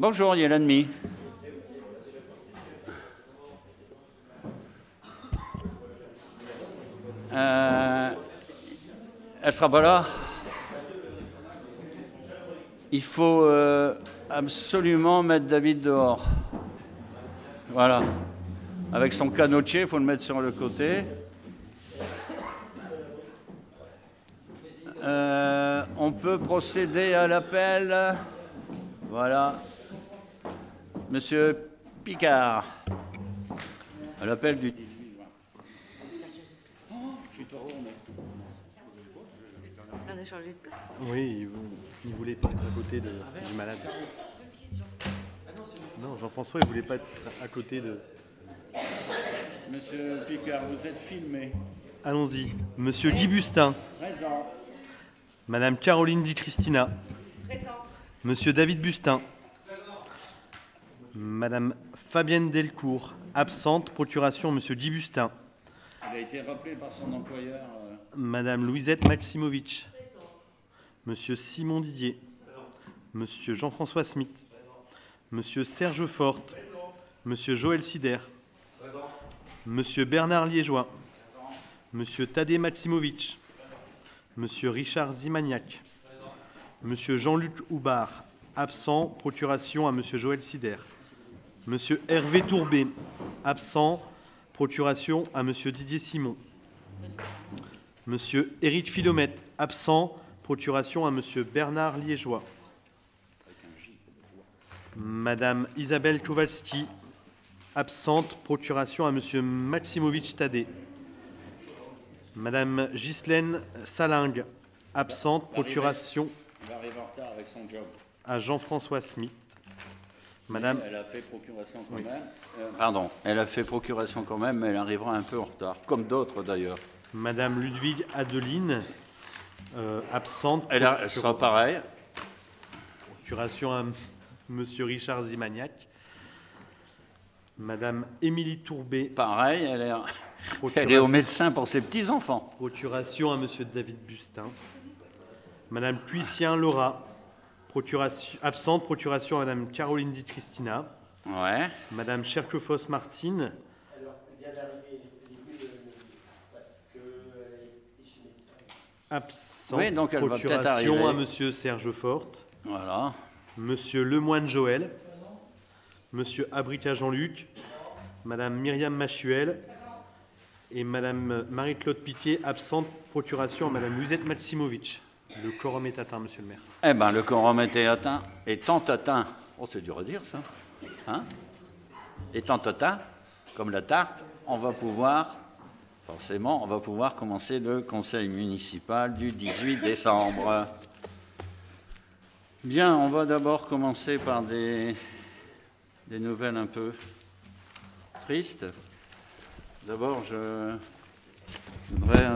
Bonjour, il y a l'ennemi. Elle sera pas là. Il faut absolument mettre David dehors. Voilà. Avec son canotier, il faut le mettre sur le côté. On peut procéder à l'appel. Voilà. Monsieur Picard. À l'appel du 18 juin. Je suis taureau, mais... On a changé de place. Oui, il ne voulait pas être à côté du malade. Non, Jean-François, il ne voulait pas être à côté de... Monsieur Picard, vous êtes filmé. Allons-y. Monsieur Guy Bustin. Présent. Madame Caroline Di Cristina. Présente. Monsieur David Bustin. Madame Fabienne Delcourt. Absente. Procuration Monsieur Guy Bustin. Il a été rappelé par son employeur. Madame Louisette Maximovic. Monsieur Simon Didier. Monsieur Jean-François Smith. Monsieur Serge Forte. Monsieur Joël Sider. Monsieur Bernard Liégeois. Monsieur Tadej Maximovic. Monsieur Richard Zimaniac. Monsieur Jean-Luc Houbard. Absent. Procuration à Monsieur Joël Sider. Monsieur Hervé Tourbet. Absent. Procuration à Monsieur Didier Simon. Monsieur Éric Philomètre. Absent. Procuration à Monsieur Bernard Liégeois. Madame Isabelle Kowalski. Absente. Procuration à Monsieur Maximovic Tadej. Madame Ghislaine Salingue. Absente. Procuration Il arrive en retard avec son job. à Jean-François Smith. Madame... Elle a fait procuration quand même. Pardon, elle a fait procuration quand même, mais elle arrivera un peu en retard, comme d'autres d'ailleurs. Madame Ludwig Adeline. Absente. Elle sera pareille. Procuration à Monsieur Richard Zimaniac. Madame Émilie Tourbet. Pareil, elle est au médecin pour ses petits-enfants. Procuration à Monsieur David Bustin. Madame Puissien Laura. Absente. Procuration à Madame Caroline Di Cristina. Ouais. Madame Cherkefos Martine. Alors, elle vient d'arriver, parce qu'elle est chez médecin. Absente. Oui, donc elle va peut-être procuration arriver. à Monsieur Serge Forte. Voilà. Monsieur Lemoine Joël. Monsieur Abrica Jean-Luc. Madame Myriam Machuel. Et Madame Marie-Claude Piquet, absente. Procuration à Madame Louisette Maximovic. Le quorum est atteint, Monsieur le maire. Eh bien, le quorum était atteint, étant atteint. Oh, c'est dur à dire, ça. Hein? Étant atteint, comme la tarte, on va pouvoir commencer le conseil municipal du 18 décembre. Bien, on va d'abord commencer par des nouvelles un peu tristes. D'abord, je voudrais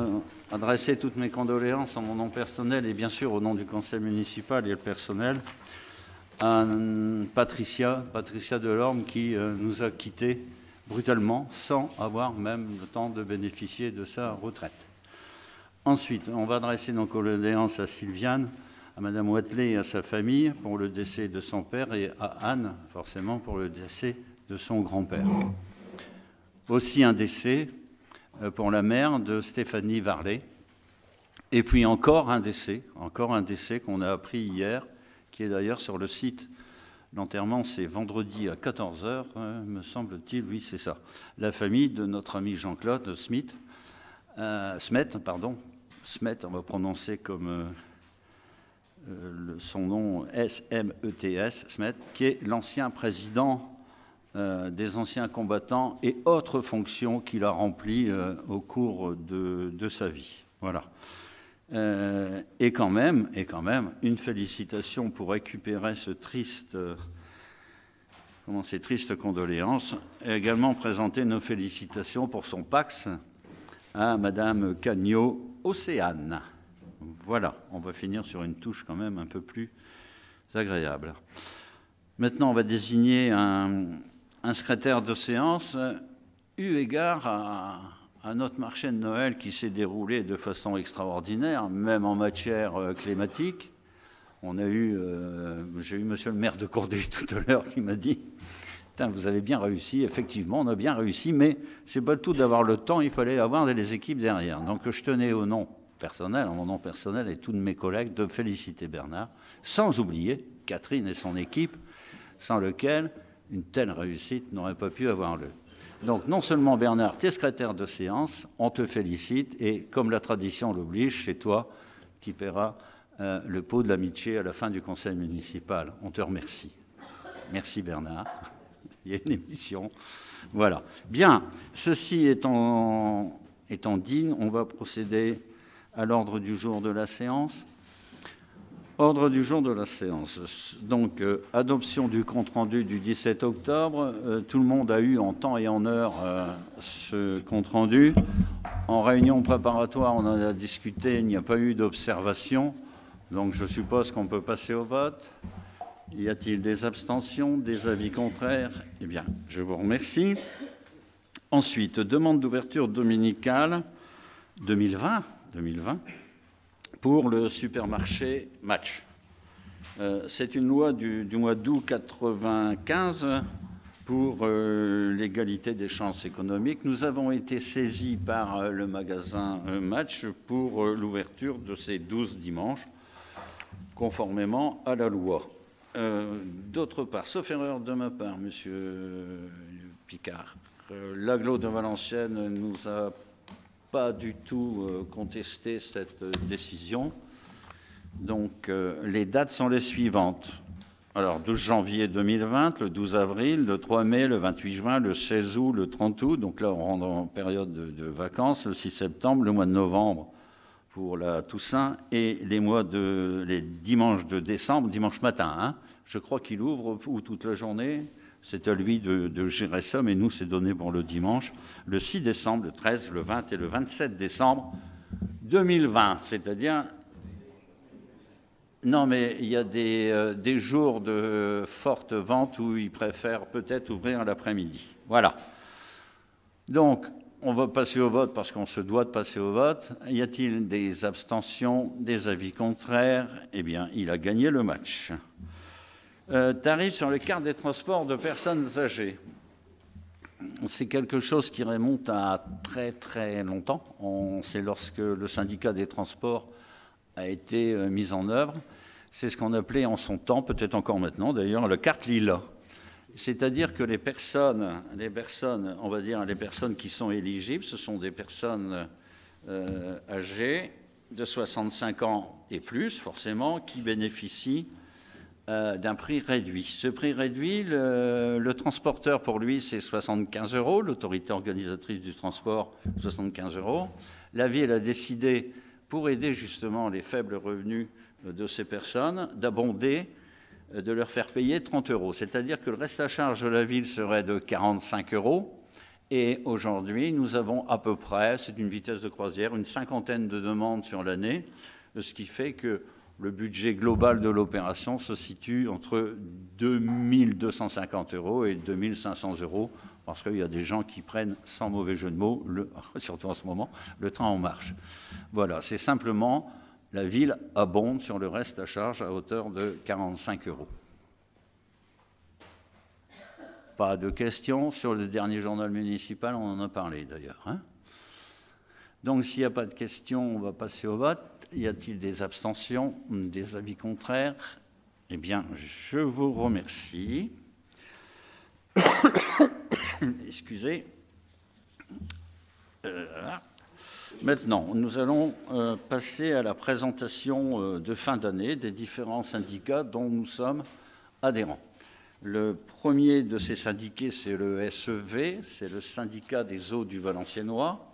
adresser toutes mes condoléances en mon nom personnel et bien sûr au nom du conseil municipal et le personnel à Patricia Delorme qui nous a quittés brutalement sans avoir même le temps de bénéficier de sa retraite. Ensuite, on va adresser nos condoléances à Sylviane, à Madame Watley et à sa famille pour le décès de son père et à Anne, forcément, pour le décès de son grand-père. Aussi un décès pour la mère de Stéphanie Varlet. Et puis encore un décès qu'on a appris hier, qui est d'ailleurs sur le site. L'enterrement, c'est vendredi à 14h, me semble-t-il, oui, c'est ça. La famille de notre ami Jean-Claude Smet, on va prononcer comme son nom S-M-E-T-S, Smet, qui est l'ancien président des anciens combattants et autres fonctions qu'il a remplies au cours de sa vie. Voilà. Et quand même, une félicitation pour récupérer ces tristes condoléances, et également présenter nos félicitations pour son Pax à Madame Cagnot-Océane. Voilà, on va finir sur une touche quand même un peu plus agréable. Maintenant, on va désigner un secrétaire de séance, eu égard à notre marché de Noël qui s'est déroulé de façon extraordinaire, même en matière climatique. J'ai eu monsieur le maire de Corday tout à l'heure qui m'a dit « Vous avez bien réussi, effectivement, on a bien réussi, mais c'est pas le tout d'avoir le temps, il fallait avoir les équipes derrière. » Donc je tenais au nom personnel, en mon nom personnel et tous de mes collègues, de féliciter Bernard, sans oublier Catherine et son équipe, sans lequel une telle réussite n'aurait pas pu avoir lieu. Donc non seulement Bernard, tu es secrétaire de séance, on te félicite, et comme la tradition l'oblige, c'est toi qui paieras le pot de l'amitié à la fin du conseil municipal. On te remercie. Merci Bernard. Il y a une émission. Voilà. Bien, ceci étant dit, on va procéder à l'ordre du jour de la séance. Ordre du jour de la séance. Donc, adoption du compte-rendu du 17 octobre. Tout le monde a eu en temps et en heure ce compte-rendu. En réunion préparatoire, on en a discuté, il n'y a pas eu d'observation. Donc, je suppose qu'on peut passer au vote. Y a-t-il des abstentions, des avis contraires? Eh bien, je vous remercie. Ensuite, demande d'ouverture dominicale 2020 pour le supermarché Match. C'est une loi du mois d'août 1995 pour l'égalité des chances économiques. Nous avons été saisis par le magasin Match pour l'ouverture de ces 12 dimanches, conformément à la loi. D'autre part, sauf erreur de ma part, Monsieur Picard, l'agglo de Valenciennes ne nous a pas du tout contesté cette décision. Donc, les dates sont les suivantes. Alors, 12 janvier 2020, le 12 avril, le 3 mai, le 28 juin, le 16 août, le 30 août. Donc là, on rentre en période de vacances, le 6 septembre, le mois de novembre pour la Toussaint et les dimanches de décembre, dimanche matin. Hein, je crois qu'il ouvre ou toute la journée. C'est à lui de gérer ça, mais nous, c'est donné pour le dimanche. Le 6 décembre, le 13, le 20 et le 27 décembre 2020. C'est-à-dire... Non, mais il y a des jours de forte vente où ils préfèrent peut-être ouvrir l'après-midi. Voilà. Donc, on va passer au vote parce qu'on se doit de passer au vote. Y a-t-il des abstentions, des avis contraires? Eh bien, il a gagné le match. Tarif sur les cartes des transports de personnes âgées. C'est quelque chose qui remonte à très très longtemps. C'est lorsque le syndicat des transports a été mis en œuvre. C'est ce qu'on appelait en son temps, peut-être encore maintenant d'ailleurs, la carte Lila. C'est-à-dire que les personnes, on va dire les personnes qui sont éligibles, ce sont des personnes âgées de 65 ans et plus, forcément, qui bénéficient d'un prix réduit. Ce prix réduit, le transporteur, pour lui, c'est 75 €, l'autorité organisatrice du transport, 75 €. La ville a décidé, pour aider justement les faibles revenus de ces personnes, d'abonder, de leur faire payer 30 €. C'est-à-dire que le reste à charge de la ville serait de 45 €. Et aujourd'hui, nous avons à peu près, c'est une vitesse de croisière, une cinquantaine de demandes sur l'année, ce qui fait que le budget global de l'opération se situe entre 2 250 € et 2 500 €, parce qu'il y a des gens qui prennent, sans mauvais jeu de mots, surtout en ce moment, le train en marche. Voilà, c'est simplement la ville abonde sur le reste à charge à hauteur de 45 €. Pas de questions sur le dernier journal municipal, on en a parlé d'ailleurs. Hein. Donc s'il n'y a pas de questions, on va passer au vote. Y a-t-il des abstentions, des avis contraires? Eh bien, je vous remercie. Excusez. Maintenant, nous allons passer à la présentation de fin d'année des différents syndicats dont nous sommes adhérents. Le premier de ces syndiqués, c'est le SEV, c'est le syndicat des eaux du Valenciennois.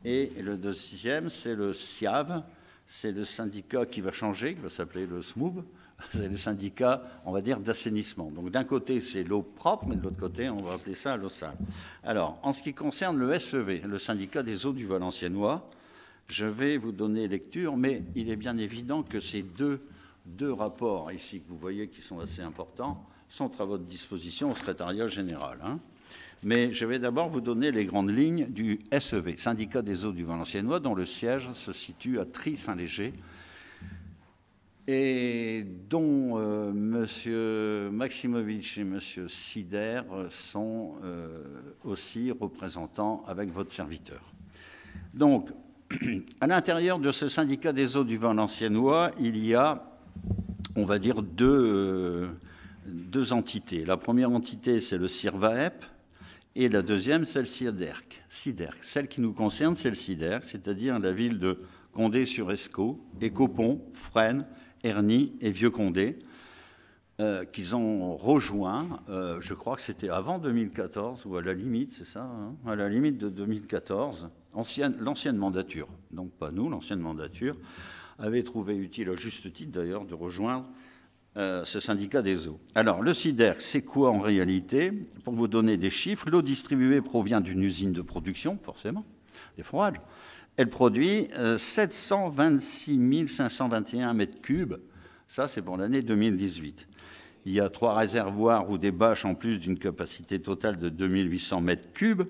Et le deuxième, c'est le SIAV, c'est le syndicat qui va changer, qui va s'appeler le SMOUB, c'est le syndicat, on va dire, d'assainissement. Donc d'un côté, c'est l'eau propre, mais de l'autre côté, on va appeler ça l'eau sale. Alors, en ce qui concerne le SEV, le syndicat des eaux du Valenciennois, je vais vous donner lecture, mais il est bien évident que ces deux rapports ici, que vous voyez qui sont assez importants, sont à votre disposition au secrétariat général. Hein. Mais je vais d'abord vous donner les grandes lignes du SEV, syndicat des eaux du Valenciennois, dont le siège se situe à Try-Saint-Léger. et dont M. Maximovitch et M. Sider sont aussi représentants avec votre serviteur. Donc, à l'intérieur de ce syndicat des eaux du Valenciennois, il y a, on va dire, deux entités. La première entité, c'est le CIRVAEP, et la deuxième, c'est le SIDERC. Celle qui nous concerne, c'est le SIDERC, c'est-à-dire la ville de Condé-sur-Escaut, Écopont, Fresnes, Ernie et Vieux-Condé, qu'ils ont rejoint, je crois que c'était avant 2014, ou à la limite, c'est ça, hein, à la limite de 2014, l'ancienne mandature, donc pas nous, l'ancienne mandature, avait trouvé utile, à juste titre d'ailleurs, de rejoindre ce syndicat des eaux. Alors, le SIDERC, c'est quoi en réalité? Pour vous donner des chiffres, l'eau distribuée provient d'une usine de production, forcément, des fourrages. Elle produit 726 521 mètres cubes. Ça, c'est pour l'année 2018. Il y a 3 réservoirs ou des bâches en plus d'une capacité totale de 2800 mètres cubes.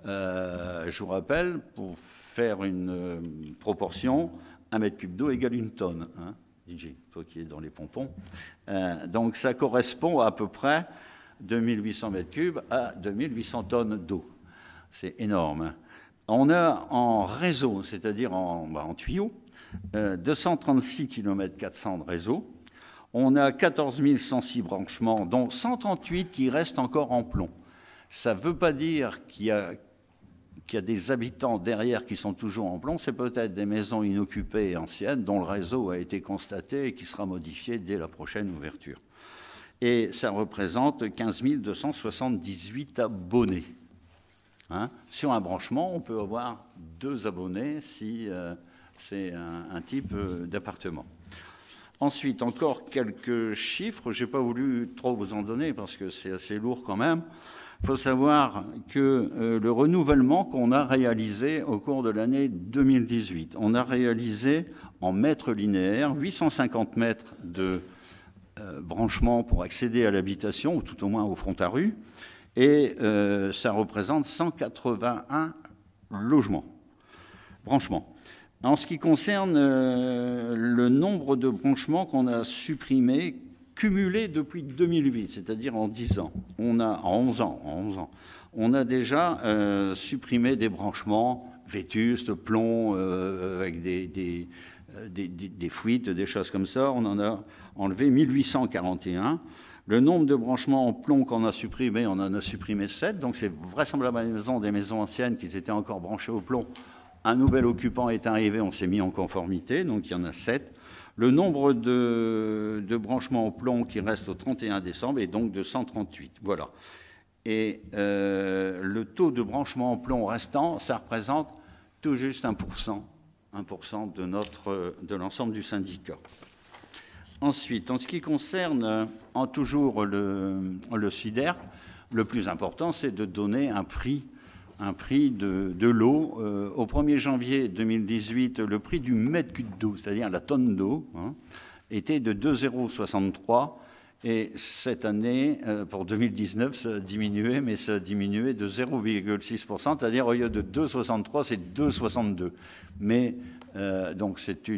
Je vous rappelle, pour faire une proportion, 1 mètre cube d'eau égale 1 tonne. Hein, DJ, toi qui es dans les pompons. Donc, ça correspond à peu près 2800 mètres cubes à 2800 tonnes d'eau. C'est énorme. On a en réseau, c'est-à-dire en tuyau, 236 km 400 de réseau. On a 14 106 branchements, dont 138 qui restent encore en plomb. Ça ne veut pas dire qu'il y a des habitants derrière qui sont toujours en plomb. C'est peut-être des maisons inoccupées et anciennes dont le réseau a été constaté et qui sera modifié dès la prochaine ouverture. Et ça représente 15 278 abonnés. Hein, sur un branchement, on peut avoir 2 abonnés si c'est un type d'appartement. Ensuite, encore quelques chiffres. Je n'ai pas voulu trop vous en donner parce que c'est assez lourd quand même. Il faut savoir que le renouvellement qu'on a réalisé au cours de l'année 2018, on a réalisé en mètres linéaires 850 mètres de branchement pour accéder à l'habitation, ou tout au moins au front à rue. Et ça représente 181 logements, branchements. En ce qui concerne le nombre de branchements qu'on a supprimés, cumulés depuis 2008, c'est-à-dire en 10 ans, en 11 ans, on a déjà supprimé des branchements vétustes, plomb, avec des fuites, des choses comme ça. On en a enlevé 1841. Le nombre de branchements en plomb qu'on a supprimé, on en a supprimé 7, donc c'est vraisemblablement des maisons anciennes qui étaient encore branchées au plomb. Un nouvel occupant est arrivé, on s'est mis en conformité, donc il y en a 7. Le nombre de branchements en plomb qui reste au 31 décembre est donc de 138. Voilà. Et le taux de branchement en plomb restant, ça représente tout juste 1% de l'ensemble du syndicat. Ensuite, en ce qui concerne toujours le SIDERC, le plus important, c'est de donner un prix de l'eau. Au 1er janvier 2018, le prix du mètre cube d'eau, c'est-à-dire la tonne d'eau, hein, était de 2,63 €. Et cette année, pour 2019, ça a diminué, mais ça a diminué de 0,6%, c'est-à-dire au lieu de 2,63, c'est 2,62. Mais donc c'est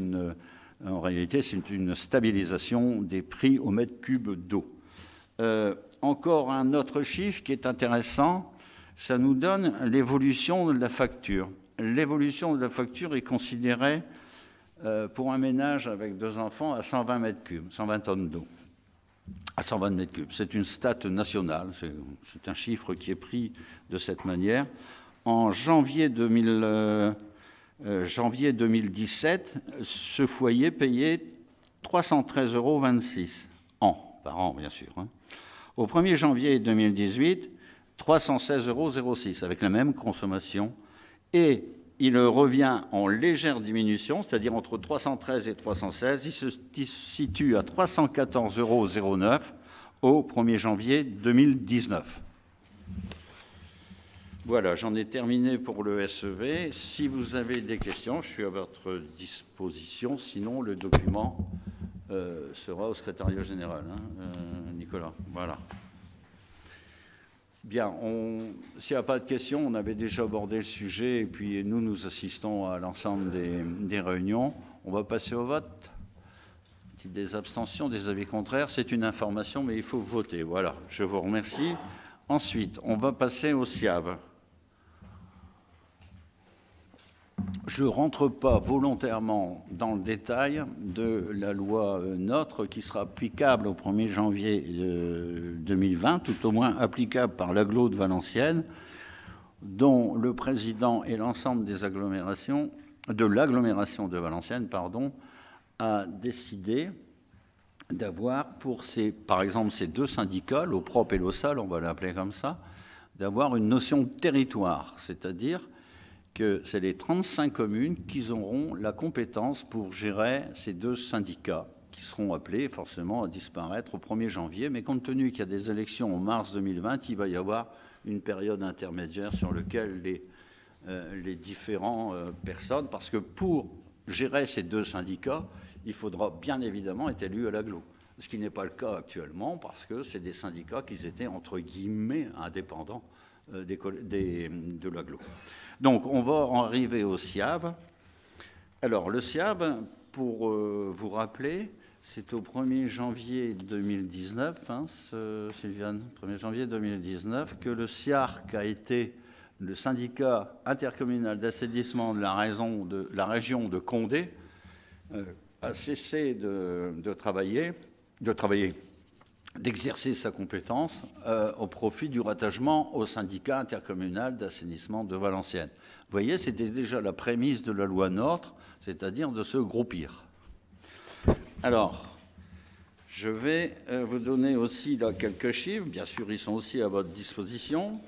en réalité, c'est une stabilisation des prix au mètre cube d'eau. Encore un autre chiffre qui est intéressant, ça nous donne l'évolution de la facture. L'évolution de la facture est considérée pour un ménage avec 2 enfants à 120 mètres cubes, 120 tonnes d'eau. À 120 mètres cubes. C'est une stat nationale, c'est un chiffre qui est pris de cette manière. En janvier 2017, ce foyer payait 313,26 € par an, bien sûr. Hein. Au 1er janvier 2018, 316,06 € avec la même consommation. Et il revient en légère diminution, c'est-à-dire entre 313 et 316. Il se situe à 314,09 € au 1er janvier 2019. Voilà, j'en ai terminé pour le SEV. Si vous avez des questions, je suis à votre disposition. Sinon, le document sera au secrétariat général, hein, Nicolas. Voilà. Bien, s'il n'y a pas de questions, on avait déjà abordé le sujet et puis nous assistons à l'ensemble des réunions. On va passer au vote. Des abstentions, des avis contraires, c'est une information, mais il faut voter. Voilà, je vous remercie. Ensuite, on va passer au SIAV. Je ne rentre pas volontairement dans le détail de la loi NOTRe qui sera applicable au 1er janvier 2020, tout au moins applicable par l'agglo de Valenciennes, dont le président et l'ensemble des agglomérations, de l'agglomération de Valenciennes, a décidé d'avoir pour par exemple, ces deux syndicats, l'OPROP et l'OSAL, on va l'appeler comme ça, d'avoir une notion de territoire, c'est-à-dire que c'est les 35 communes qui auront la compétence pour gérer ces deux syndicats, qui seront appelés forcément à disparaître au 1er janvier, mais compte tenu qu'il y a des élections en mars 2020, il va y avoir une période intermédiaire sur laquelle les différentes personnes, parce que pour gérer ces deux syndicats, il faudra bien évidemment être élu à l'agglo, ce qui n'est pas le cas actuellement, parce que c'est des syndicats qui étaient, entre guillemets, indépendants de l'agglo. Donc, on va en arriver au SIAV. Alors, le SIAV, pour vous rappeler, c'est au 1er janvier 2019, Sylviane, 1er janvier 2019, que le SIARC a été le syndicat intercommunal d'assainissement de la région de Condé, a cessé d'exercer sa compétence au profit du rattachement au syndicat intercommunal d'assainissement de Valenciennes. Vous voyez, c'était déjà la prémisse de la loi NOTRe, c'est-à-dire de se groupir. Alors, je vais vous donner aussi là quelques chiffres. Bien sûr, ils sont aussi à votre disposition.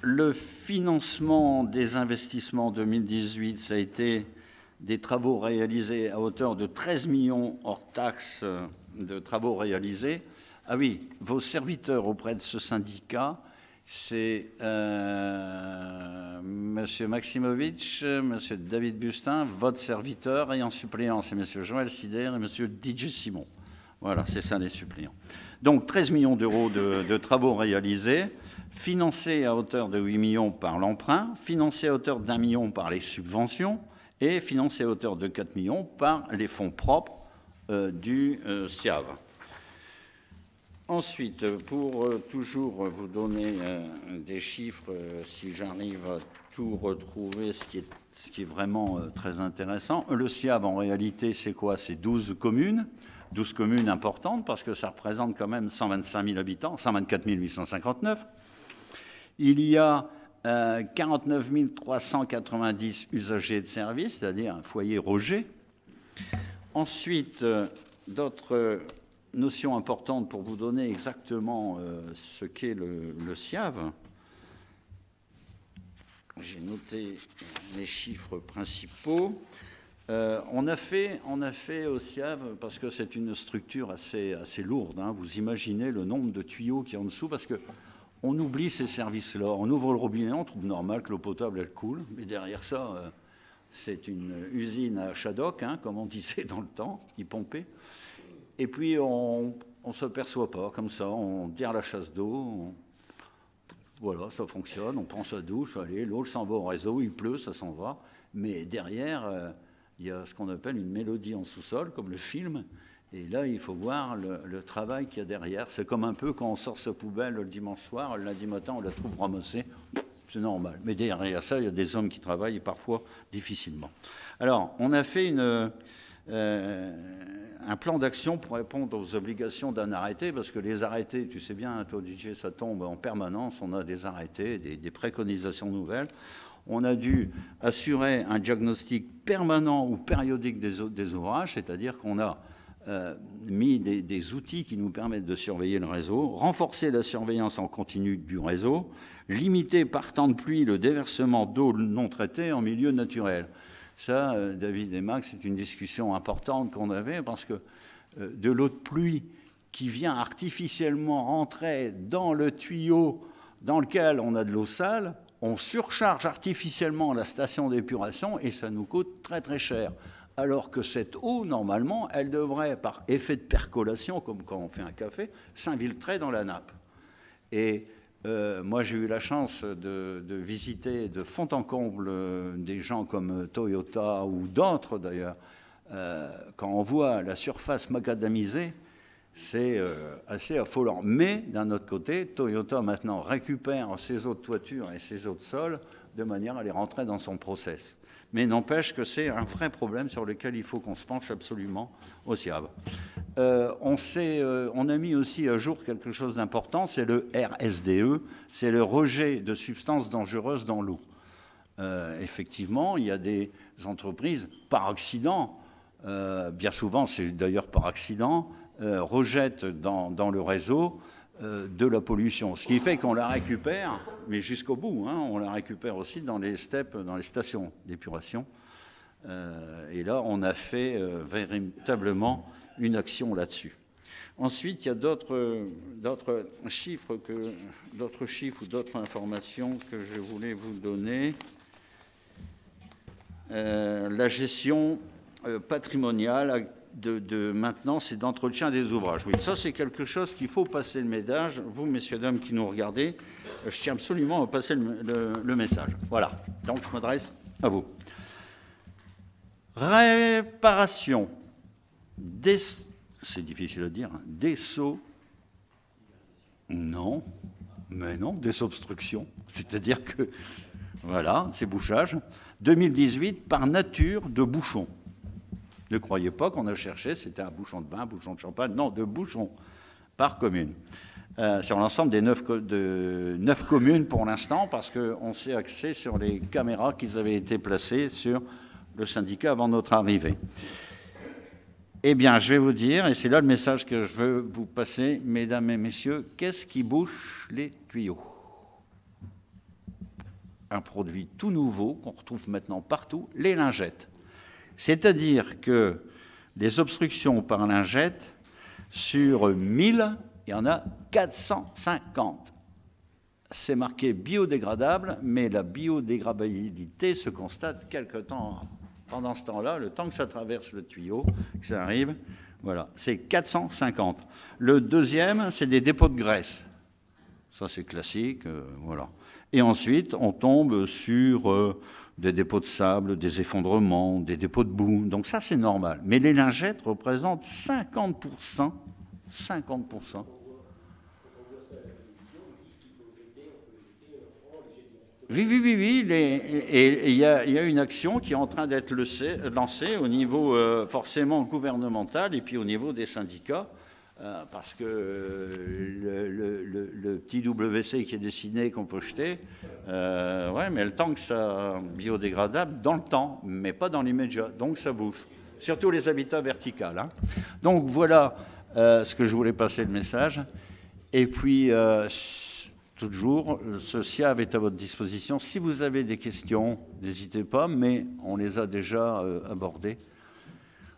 Le financement des investissements 2018, ça a été des travaux réalisés à hauteur de 13 millions hors taxes de travaux réalisés. Ah oui, vos serviteurs auprès de ce syndicat, c'est M. Maximovitch, M. David Bustin, votre serviteur, et en suppléant, c'est M. Joël Sider et M. Didier Simon. Voilà, c'est ça les suppléants. Donc 13 millions d'euros de travaux réalisés, financés à hauteur de 8 millions par l'emprunt, financés à hauteur d'1 million par les subventions, et financé à hauteur de 4 millions par les fonds propres du SIAV. Ensuite, pour toujours vous donner des chiffres, si j'arrive à tout retrouver, ce qui est vraiment très intéressant, le SIAV, en réalité, c'est quoi? C'est 12 communes importantes, parce que ça représente quand même 125 000 habitants, 124 859. Il y a 49 390 usagers de service, c'est-à-dire un foyer Roger. Ensuite, d'autres notions importantes pour vous donner exactement ce qu'est le SIAV. J'ai noté les chiffres principaux. On a fait au SIAV, parce que c'est une structure assez lourde, vous imaginez le nombre de tuyaux qu'il y a en dessous, parce que on oublie ces services-là. On ouvre le robinet, on trouve normal que l'eau potable, elle coule. Mais derrière ça, c'est une usine à Shadok, comme on disait dans le temps, qui pompait. Et puis, on ne s'aperçoit pas, comme ça, on tire la chasse d'eau. Voilà, ça fonctionne, on prend sa douche, allez, l'eau s'en va au réseau, il pleut, ça s'en va. Mais derrière, il y a ce qu'on appelle une mélodie en sous-sol, comme le film. Et là, il faut voir le travail qu'il y a derrière. C'est comme un peu quand on sort sa poubelle le dimanche soir, le lundi matin, on la trouve ramassée. C'est normal. Mais derrière ça, il y a des hommes qui travaillent, et parfois difficilement. Alors, on a fait un plan d'action pour répondre aux obligations d'un arrêté, parce que les arrêtés, tu sais bien, toi, DJ, ça tombe en permanence. On a des arrêtés, des préconisations nouvelles. On a dû assurer un diagnostic permanent ou périodique des ouvrages, c'est-à-dire qu'on a mis des outils qui nous permettent de surveiller le réseau, renforcer la surveillance en continu du réseau, limiter par temps de pluie le déversement d'eau non traitée en milieu naturel. Ça, David et Max, c'est une discussion importante qu'on avait, parce que de l'eau de pluie qui vient artificiellement rentrer dans le tuyau dans lequel on a de l'eau sale, on surcharge artificiellement la station d'épuration et ça nous coûte très très cher. Alors que cette eau, normalement, elle devrait, par effet de percolation, comme quand on fait un café, s'infiltrer dans la nappe. Et moi, j'ai eu la chance de visiter de fond en comble des gens comme Toyota ou d'autres d'ailleurs. Quand on voit la surface macadamisée, c'est assez affolant. Mais d'un autre côté, Toyota maintenant récupère ses eaux de toiture et ses eaux de sol de manière à les rentrer dans son process. Mais n'empêche que c'est un vrai problème sur lequel il faut qu'on se penche absolument au SIAV. On a mis aussi à jour quelque chose d'important, c'est le RSDE, c'est le rejet de substances dangereuses dans l'eau. Effectivement, il y a des entreprises, par accident, bien souvent c'est d'ailleurs par accident, rejettent dans le réseau de la pollution. Ce qui fait qu'on la récupère, mais jusqu'au bout, hein, on la récupère aussi dans les steppes, dans les stations d'épuration. Et là, on a fait véritablement une action là-dessus. Ensuite, il y a d'autres chiffres ou d'autres informations que je voulais vous donner. La gestion patrimoniale de maintenance et d'entretien des ouvrages. Oui, ça c'est quelque chose qu'il faut passer le message. Vous, messieurs, dames qui nous regardez, je tiens absolument à passer le message. Voilà, donc je m'adresse à vous. Réparation des... C'est difficile à dire. Hein, des sauts... Non, mais non, des obstructions. C'est-à-dire que, voilà, ces bouchages. 2018, par nature de bouchons. Ne croyez pas qu'on a cherché, c'était un bouchon de vin, un bouchon de champagne. Non, de bouchons par commune. Sur l'ensemble des 9 communes pour l'instant, parce qu'on s'est axé sur les caméras qui avaient été placées sur le syndicat avant notre arrivée. Eh bien, je vais vous dire, et c'est là le message que je veux vous passer, mesdames et messieurs, qu'est-ce qui bouche les tuyaux? Un produit tout nouveau qu'on retrouve maintenant partout, les lingettes. C'est-à-dire que les obstructions par lingette, sur 1000, il y en a 450. C'est marqué biodégradable, mais la biodégradabilité se constate quelque temps. Pendant ce temps-là, le temps que ça traverse le tuyau, que ça arrive, voilà, c'est 450. Le deuxième, c'est des dépôts de graisse. Ça, c'est classique, voilà. Et ensuite, on tombe sur des dépôts de sable, des effondrements, des dépôts de boue. Donc ça, c'est normal. Mais les lingettes représentent 50%. 50%. Oui. Et il y a une action qui est en train d'être lancée au niveau forcément gouvernemental et puis au niveau des syndicats. Parce que le petit WC qui est dessiné, qu'on peut jeter, ouais, mais le temps que ça biodégradable dans le temps, mais pas dans l'immédiat, donc ça bouge. Surtout les habitats verticaux. Hein. Donc voilà ce que je voulais passer le message. Et puis, toujours, ce SIAV est à votre disposition. Si vous avez des questions, n'hésitez pas, mais on les a déjà abordées.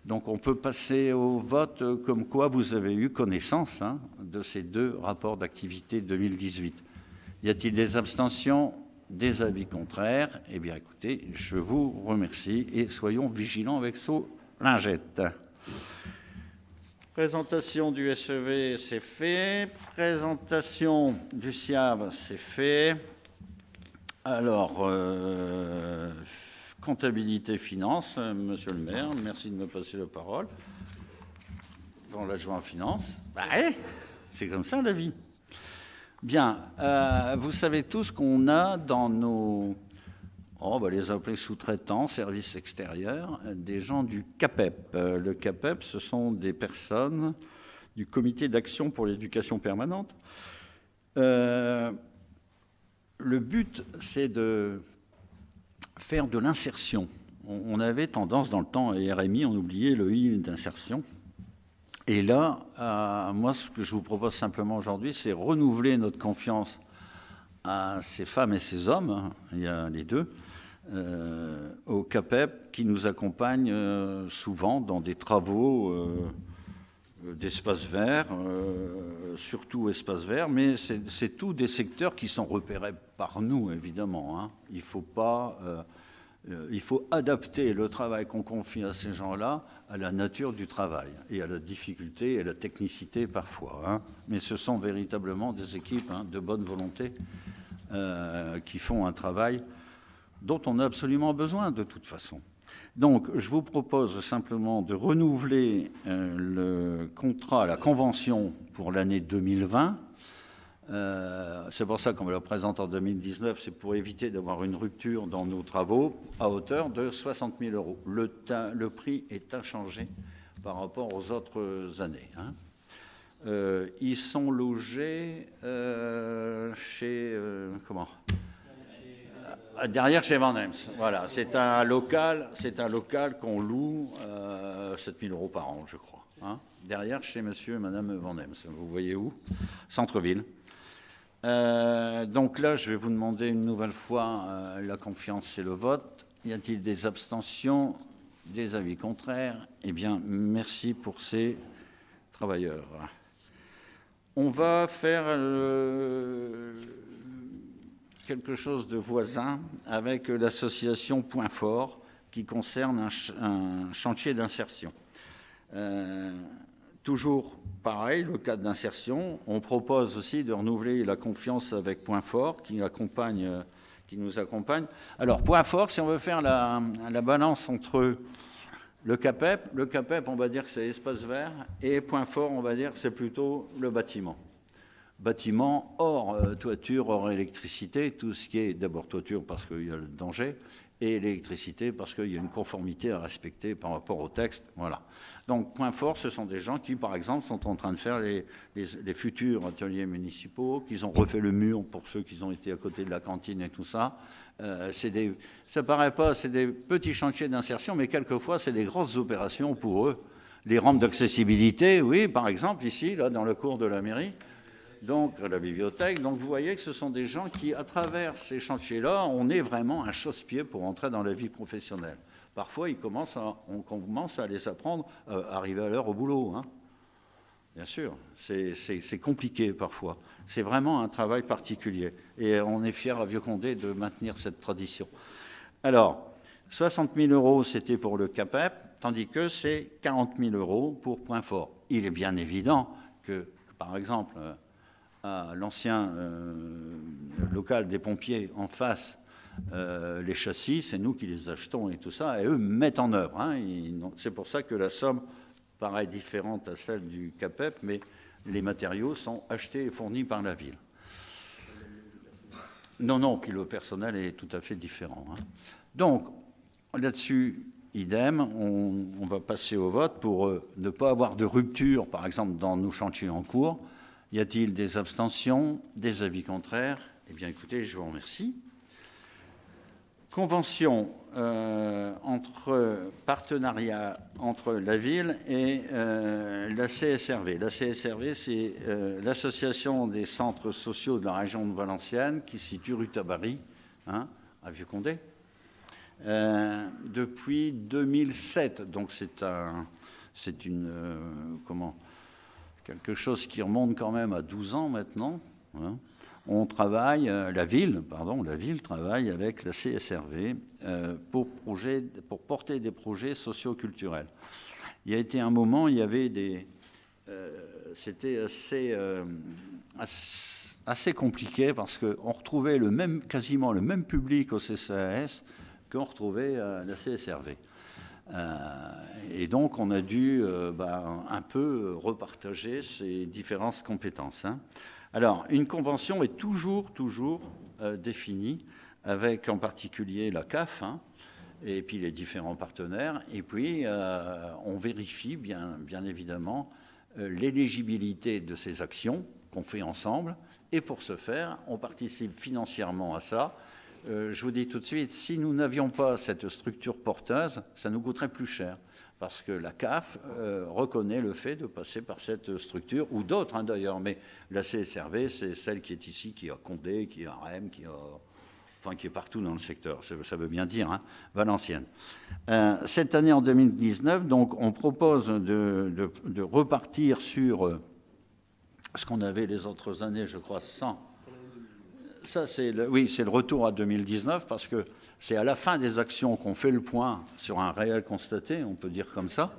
Donc on peut passer au vote comme quoi vous avez eu connaissance de ces 2 rapports d'activité 2018. Y a-t-il des abstentions, des avis contraires? Eh bien écoutez, je vous remercie et soyons vigilants avec ces lingettes. Présentation du SEV, c'est fait. Présentation du SIAV, c'est fait. Alors... comptabilité, finance, monsieur le maire, merci de me passer la parole. Bon, l'adjoint en finance, bah, c'est comme ça la vie. Bien, vous savez tous qu'on a dans nos, on va les appeler sous-traitants, services extérieurs, des gens du CAPEP. Le CAPEP, ce sont des personnes du Comité d'action pour l'éducation permanente. Le but, c'est de faire de l'insertion. On avait tendance dans le temps, à RMI, on oubliait le I d'insertion. Et là, moi, ce que je vous propose simplement aujourd'hui, c'est renouveler notre confiance à ces femmes et ces hommes, il y a les deux, au CAPEP, qui nous accompagnent souvent dans des travaux d'espaces verts, surtout espaces verts, mais c'est tous des secteurs qui sont repérés par nous, évidemment. Hein. Il ne faut pas Il faut adapter le travail qu'on confie à ces gens-là à la nature du travail et à la difficulté et à la technicité parfois. Hein. Mais ce sont véritablement des équipes de bonne volonté qui font un travail dont on a absolument besoin de toute façon. Donc, je vous propose simplement de renouveler le contrat, la convention pour l'année 2020. C'est pour ça qu'on me la présente en 2019, c'est pour éviter d'avoir une rupture dans nos travaux à hauteur de 60 000 €. Le prix est inchangé par rapport aux autres années. Hein. Ils sont logés chez... comment derrière chez Van Hems. Voilà, c'est un local qu'on loue 7 000 € par an, je crois. Hein. Derrière chez monsieur et madame Van Hems. Vous voyez où? Centre-ville. Donc là, je vais vous demander une nouvelle fois la confiance et le vote. Y a-t-il des abstentions, des avis contraires? Eh bien, merci pour ces travailleurs. On va faire quelque chose de voisin avec l'association Point Fort qui concerne un chantier d'insertion. Toujours pareil, le cadre d'insertion. On propose aussi de renouveler la confiance avec Point Fort qui nous accompagne. Alors, Point Fort, si on veut faire la balance entre le CAPEP, on va dire que c'est l'espace vert, et Point Fort, on va dire que c'est plutôt le bâtiment. Bâtiment hors toiture, hors électricité, tout ce qui est d'abord toiture parce qu'il y a le danger, et l'électricité parce qu'il y a une conformité à respecter par rapport au texte. Voilà. Donc, Point Fort, ce sont des gens qui, par exemple, sont en train de faire les futurs ateliers municipaux, qu'ils ont refait le mur pour ceux qui ont été à côté de la cantine et tout ça. Ça paraît pas, c'est des petits chantiers d'insertion, mais quelquefois, c'est des grosses opérations pour eux. Les rampes d'accessibilité, oui, par exemple, ici, là, dans le cours de la mairie, donc la bibliothèque. Donc vous voyez que ce sont des gens qui, à travers ces chantiers-là, on est vraiment un chausse-pied pour entrer dans la vie professionnelle. Parfois, on commence à les apprendre à arriver à l'heure au boulot. Hein. Bien sûr, c'est compliqué parfois. C'est vraiment un travail particulier. Et on est fiers à Vieux-Condé de maintenir cette tradition. Alors, 60 000 €, c'était pour le CAPEP, tandis que c'est 40 000 € pour Point Fort. Il est bien évident que, par exemple, à l'ancien local des pompiers en face, les châssis, c'est nous qui les achetons et tout ça, et eux mettent en œuvre. Hein, c'est pour ça que la somme paraît différente à celle du CAPEP, mais les matériaux sont achetés et fournis par la ville. Non, puis le personnel est tout à fait différent. Hein. Donc, là-dessus, idem, on va passer au vote pour ne pas avoir de rupture, par exemple, dans nos chantiers en cours. Y a-t-il des abstentions, des avis contraires? Eh bien, écoutez, je vous remercie. Convention partenariat entre la ville et la CSRV. La CSRV, c'est l'association des centres sociaux de la région de Valenciennes qui se situe rue Tabary, hein, à Vieux-Condé, depuis 2007. Donc c'est quelque chose qui remonte quand même à 12 ans maintenant. Hein. On travaille, la ville travaille avec la CSRV pour porter des projets socio-culturels. Il y a été un moment, il y avait c'était assez compliqué parce qu'on retrouvait quasiment le même public au CCAS qu'on retrouvait à la CSRV. Et donc, on a dû un peu repartager ces différentes compétences. Hein. Alors, une convention est toujours définie avec en particulier la CAF, hein, et puis les différents partenaires. Et puis, on vérifie bien évidemment l'éligibilité de ces actions qu'on fait ensemble. Et pour ce faire, on participe financièrement à ça. Je vous dis tout de suite, si nous n'avions pas cette structure porteuse, ça nous coûterait plus cher. Parce que la CAF reconnaît le fait de passer par cette structure, ou d'autres hein, d'ailleurs, mais la CSRV, c'est celle qui est ici, qui est à Condé, qui est à Rennes, qui est partout dans le secteur, ça veut bien dire, hein, Valenciennes. Cette année, en 2019, donc, on propose de repartir sur ce qu'on avait les autres années, je crois, Ça, oui, c'est le retour à 2019 parce que c'est à la fin des actions qu'on fait le point sur un réel constaté, on peut dire comme ça.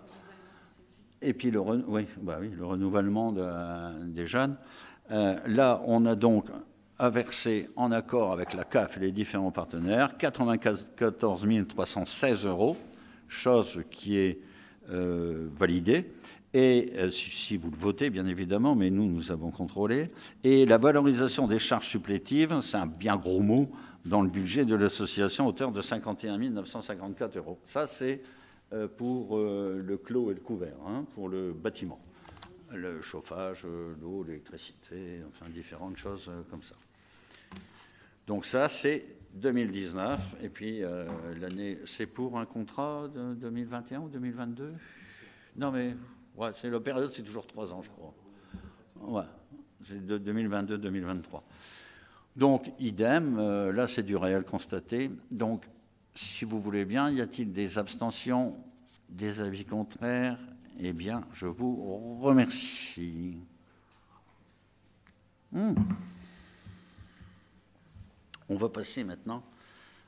Et puis le renouvellement des jeunes. Là, on a donc à verser en accord avec la CAF et les différents partenaires 94 316 €, chose qui est validée. Et si vous le votez, bien évidemment, mais nous avons contrôlé. Et la valorisation des charges supplétives, c'est un bien gros mot dans le budget de l'association, à hauteur de 51 954 €. Ça, c'est pour le clos et le couvert, hein, pour le bâtiment. Le chauffage, l'eau, l'électricité, enfin différentes choses comme ça. Donc ça, c'est 2019. Et puis l'année, c'est pour un contrat de 2021 ou 2022 ? Non, mais ouais, c'est la période, c'est toujours 3 ans, je crois. Ouais, c'est de 2022-2023. Donc, idem, là, c'est du réel constaté. Donc, si vous voulez bien, y a-t-il des abstentions, des avis contraires ? Eh bien, je vous remercie. On va passer maintenant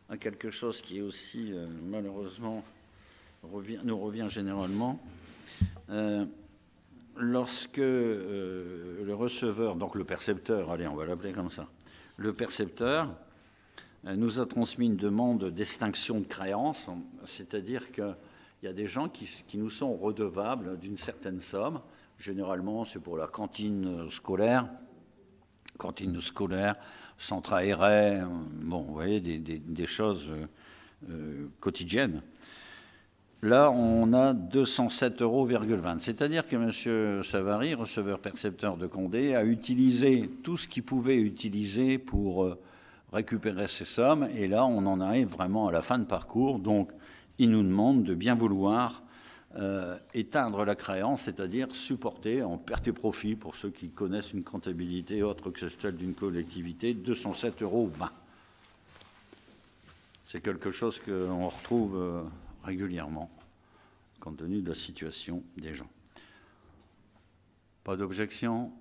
à quelque chose qui est aussi, malheureusement, nous revient généralement. Lorsque le receveur, donc le percepteur, allez, on va l'appeler comme ça, le percepteur nous a transmis une demande d'extinction de créance, c'est-à-dire qu'il y a des gens qui nous sont redevables d'une certaine somme. Généralement, c'est pour la cantine scolaire, centre aéré, bon, vous voyez, des choses quotidiennes. Là, on a 207,20 €. C'est-à-dire que M. Savary, receveur-percepteur de Condé, a utilisé tout ce qu'il pouvait utiliser pour récupérer ces sommes. Et là, on en arrive vraiment à la fin de parcours. Donc, il nous demande de bien vouloir éteindre la créance, c'est-à-dire supporter en perte et profit, pour ceux qui connaissent une comptabilité autre que celle d'une collectivité, 207,20 €. C'est quelque chose qu'on retrouve régulièrement, compte tenu de la situation des gens. Pas d'objection,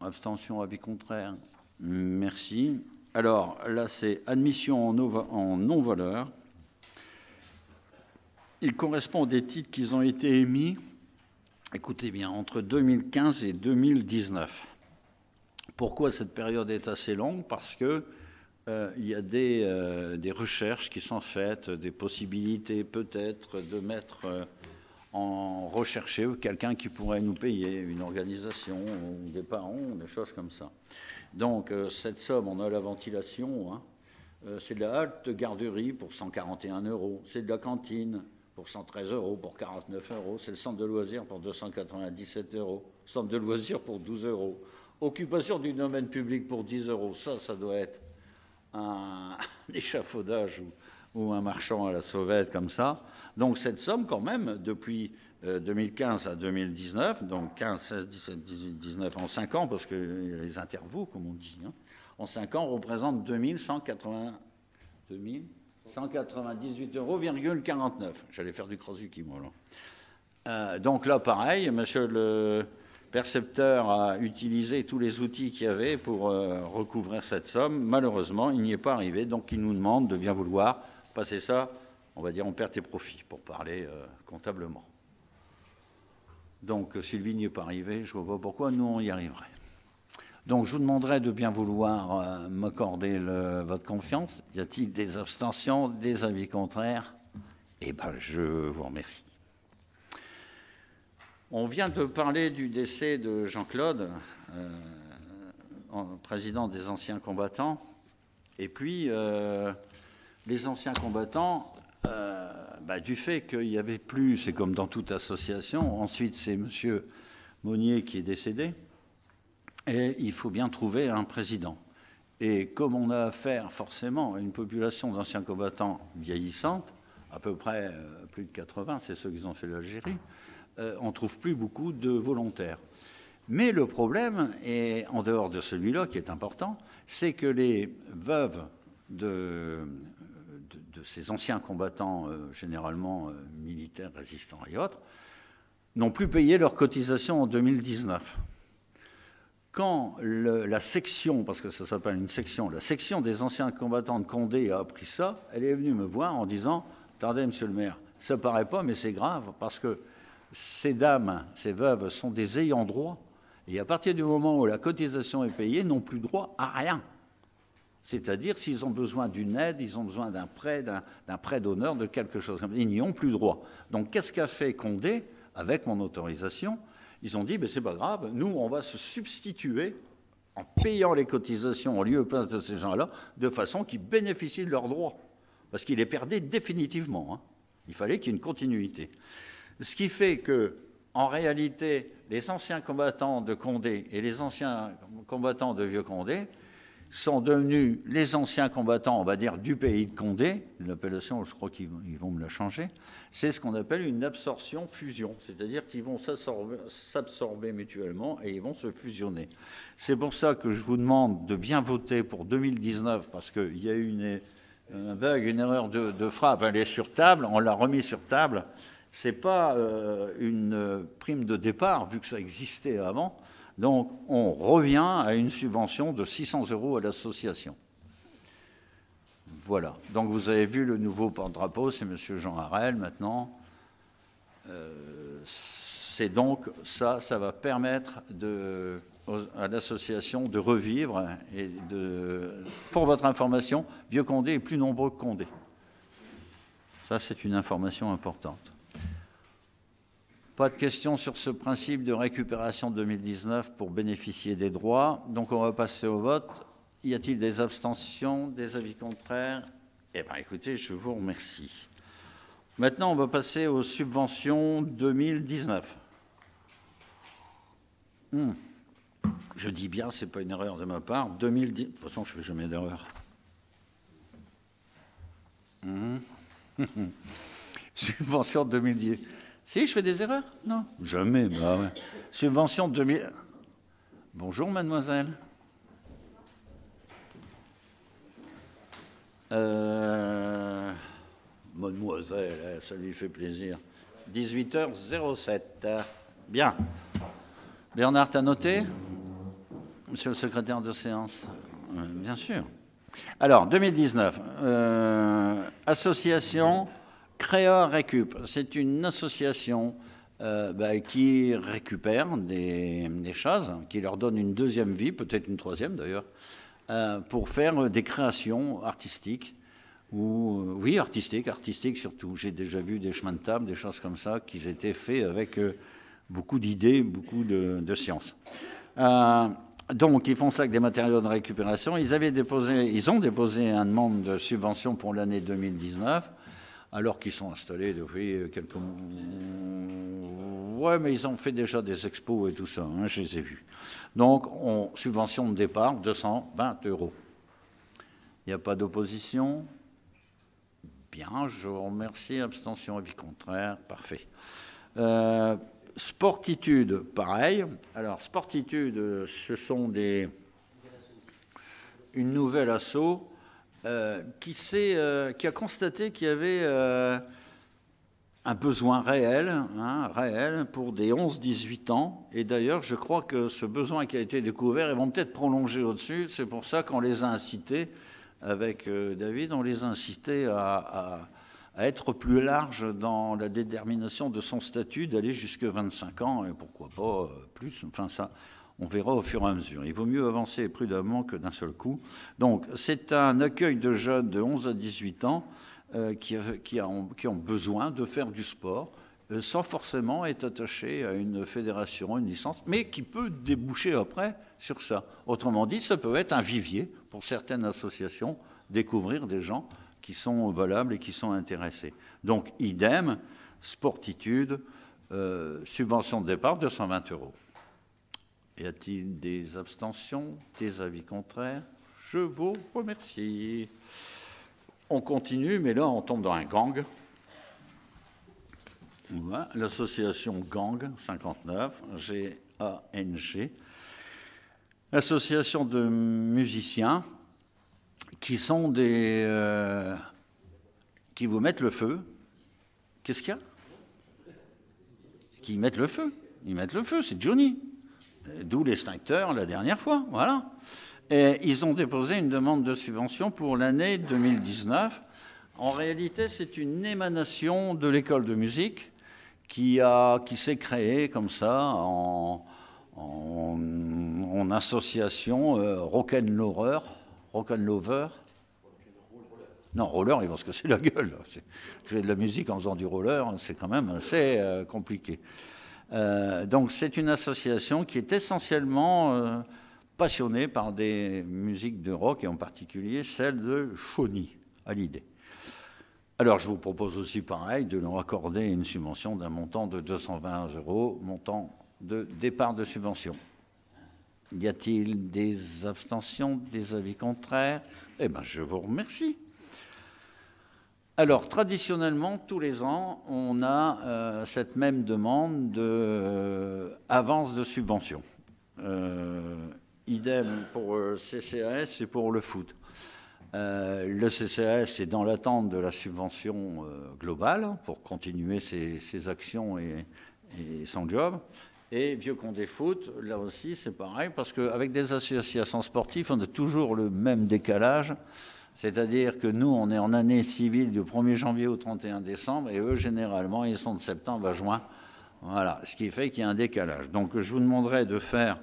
abstention, avis contraire. Merci. Alors là, c'est admission en non-valeur. Il correspond des titres qui ont été émis, écoutez bien, entre 2015 et 2019. Pourquoi cette période est assez longue ? Parce que il y a des recherches qui sont faites, des possibilités peut-être de mettre en recherché quelqu'un qui pourrait nous payer, une organisation, ou des parents, des choses comme ça. Donc cette somme, on a la ventilation, hein, c'est de la halte garderie pour 141 €, c'est de la cantine pour 113 €, pour 49 €, c'est le centre de loisirs pour 297 €, centre de loisirs pour 12 €, occupation du domaine public pour 10 €, ça doit être un échafaudage ou un marchand à la sauvette comme ça. Donc cette somme quand même, depuis 2015 à 2019, donc 15, 16, 17, 18, 19, en 5 ans, parce que les intervaux, comme on dit, hein, en 5 ans, représente 2198,49 €. J'allais faire du Krasuki, moi, là. Donc là, pareil, monsieur le percepteur a utilisé tous les outils qu'il y avait pour recouvrir cette somme. Malheureusement, il n'y est pas arrivé, donc il nous demande de bien vouloir passer ça, on va dire, en perte et profit, pour parler comptablement. Donc, si lui n'y est pas arrivé, je ne vois pas pourquoi nous, on y arriverait. Donc, je vous demanderai de bien vouloir m'accorder votre confiance. Y a-t-il des abstentions, des avis contraires ? Eh bien, je vous remercie. On vient de parler du décès de Jean-Claude, président des anciens combattants. Et puis, les anciens combattants, du fait qu'il n'y avait plus, c'est comme dans toute association, ensuite c'est M. Monnier qui est décédé, et il faut bien trouver un président. Et comme on a affaire forcément à une population d'anciens combattants vieillissante, à peu près plus de 80, c'est ceux qui ont fait l'Algérie, on ne trouve plus beaucoup de volontaires. Mais le problème, et en dehors de celui-là qui est important, c'est que les veuves de ces anciens combattants, généralement militaires, résistants et autres, n'ont plus payé leurs cotisations en 2019. quand la section, parce que ça s'appelle une section, la section des anciens combattants de Condé a appris ça, elle est venue me voir en disant « Attendez, monsieur le maire, ça paraît pas, mais c'est grave, parce que ces dames, ces veuves, sont des ayants droit, et à partir du moment où la cotisation est payée, n'ont plus droit à rien. C'est-à-dire, s'ils ont besoin d'une aide, ils ont besoin d'un prêt d'honneur, de quelque chose comme ça, ils n'y ont plus droit. Donc, qu'est-ce qu'a fait Condé, avec mon autorisation ? Ils ont dit, ben, c'est pas grave, nous, on va se substituer en payant les cotisations en lieu et place de ces gens-là, de façon qu'ils bénéficient de leurs droits. Parce qu'ils les perdaient définitivement. Hein. Il fallait qu'il y ait une continuité. Ce qui fait que, en réalité, les anciens combattants de Condé et les anciens combattants de Vieux-Condé sont devenus les anciens combattants, on va dire, du pays de Condé. L'appellation, je crois qu'ils vont me la changer. C'est ce qu'on appelle une absorption-fusion, c'est-à-dire qu'ils vont s'absorber mutuellement et ils vont se fusionner. C'est pour ça que je vous demande de bien voter pour 2019, parce qu'il y a eu un bug, une erreur de frappe. Elle est sur table, on l'a remis sur table. Ce n'est pas une prime de départ, vu que ça existait avant. Donc, on revient à une subvention de 600 € à l'association. Voilà. Donc, vous avez vu le nouveau porte-drapeau, c'est M. Jean Harel, maintenant. C'est donc ça va permettre à l'association de revivre. Et pour votre information, Vieux-Condé est plus nombreux que Condé. Ça, c'est une information importante. Pas de questions sur ce principe de récupération 2019 pour bénéficier des droits. Donc, on va passer au vote. Y a-t-il des abstentions, des avis contraires? Eh bien, écoutez, je vous remercie. Maintenant, on va passer aux subventions 2019. Je dis bien, ce n'est pas une erreur de ma part. 2010. De toute façon, je ne fais jamais d'erreur. Subvention 2010. Si, je fais des erreurs? Non, jamais. Bah ouais. Subvention 2000. Bonjour, mademoiselle. Mademoiselle, ça lui fait plaisir. 18h07. Bien. Bernard, t'as noté? Monsieur le secrétaire de séance. Bien sûr. Alors, 2019. Association Créa Récup. C'est une association qui récupère des choses, qui leur donne une deuxième vie, peut-être une troisième d'ailleurs, pour faire des créations artistiques. Oui, artistiques surtout. J'ai déjà vu des chemins de table, des choses comme ça, qui étaient faits avec beaucoup d'idées, beaucoup de science. Donc, ils font ça avec des matériaux de récupération. Ils ont déposé une demande de subvention pour l'année 2019, alors qu'ils sont installés depuis quelques mois. Ouais, mais ils ont fait déjà des expos et tout ça, hein, je les ai vus. Donc, subvention de départ, 220 €. Il n'y a pas d'opposition? Bien, je vous remercie. Abstention, avis contraire, parfait. Sportitude, pareil. Alors, Sportitude, ce sont une nouvelle asso qui a constaté qu'il y avait un besoin réel pour des 11-18 ans. Et d'ailleurs, je crois que ce besoin qui a été découvert, ils vont peut-être prolonger au-dessus. C'est pour ça qu'on les a incités, avec David, on les a incités à être plus large dans la détermination de son statut, d'aller jusqu'à 25 ans, et pourquoi pas plus. Enfin, ça, on verra au fur et à mesure. Il vaut mieux avancer prudemment que d'un seul coup. Donc, c'est un accueil de jeunes de 11 à 18 ans qui ont besoin de faire du sport, sans forcément être attaché à une fédération, une licence, mais qui peut déboucher après sur ça. Autrement dit, ça peut être un vivier pour certaines associations, découvrir des gens qui sont valables et qui sont intéressés. Donc, idem, Sportitude, subvention de départ, 220 €. Y a-t-il des abstentions, des avis contraires? Je vous remercie. On continue, mais là, on tombe dans un gang. Voilà, l'association Gang 59, G-A-N-G, association de musiciens qui sont qui vous mettent le feu. Qu'est-ce qu'il y a? Qui mettent le feu. Ils mettent le feu, c'est Johnny. D'où l'extincteur la dernière fois, voilà. Et ils ont déposé une demande de subvention pour l'année 2019. En réalité, c'est une émanation de l'école de musique qui s'est créée comme ça en association rock'n'lover. Non, roller, ils vont se casser la gueule. Jouer de la musique en faisant du roller, c'est quand même assez compliqué. Donc c'est une association qui est essentiellement passionnée par des musiques de rock, et en particulier celle de Chauny, à l'idée. Alors je vous propose aussi pareil de leur accorder une subvention d'un montant de 220 €, montant de départ de subvention. Y a-t-il des abstentions, des avis contraires? Eh bien, je vous remercie. Alors, traditionnellement, tous les ans, on a cette même demande d'avance de subvention. Idem pour le CCAS et pour le foot. Le CCAS est dans l'attente de la subvention globale pour continuer ses actions et son job. Et Vieux Condé Foot, là aussi, c'est pareil, parce qu'avec des associations sportives, on a toujours le même décalage. C'est-à-dire que nous, on est en année civile du 1er janvier au 31 décembre, et eux, généralement, ils sont de septembre à juin. Voilà, ce qui fait qu'il y a un décalage. Donc, je vous demanderai de faire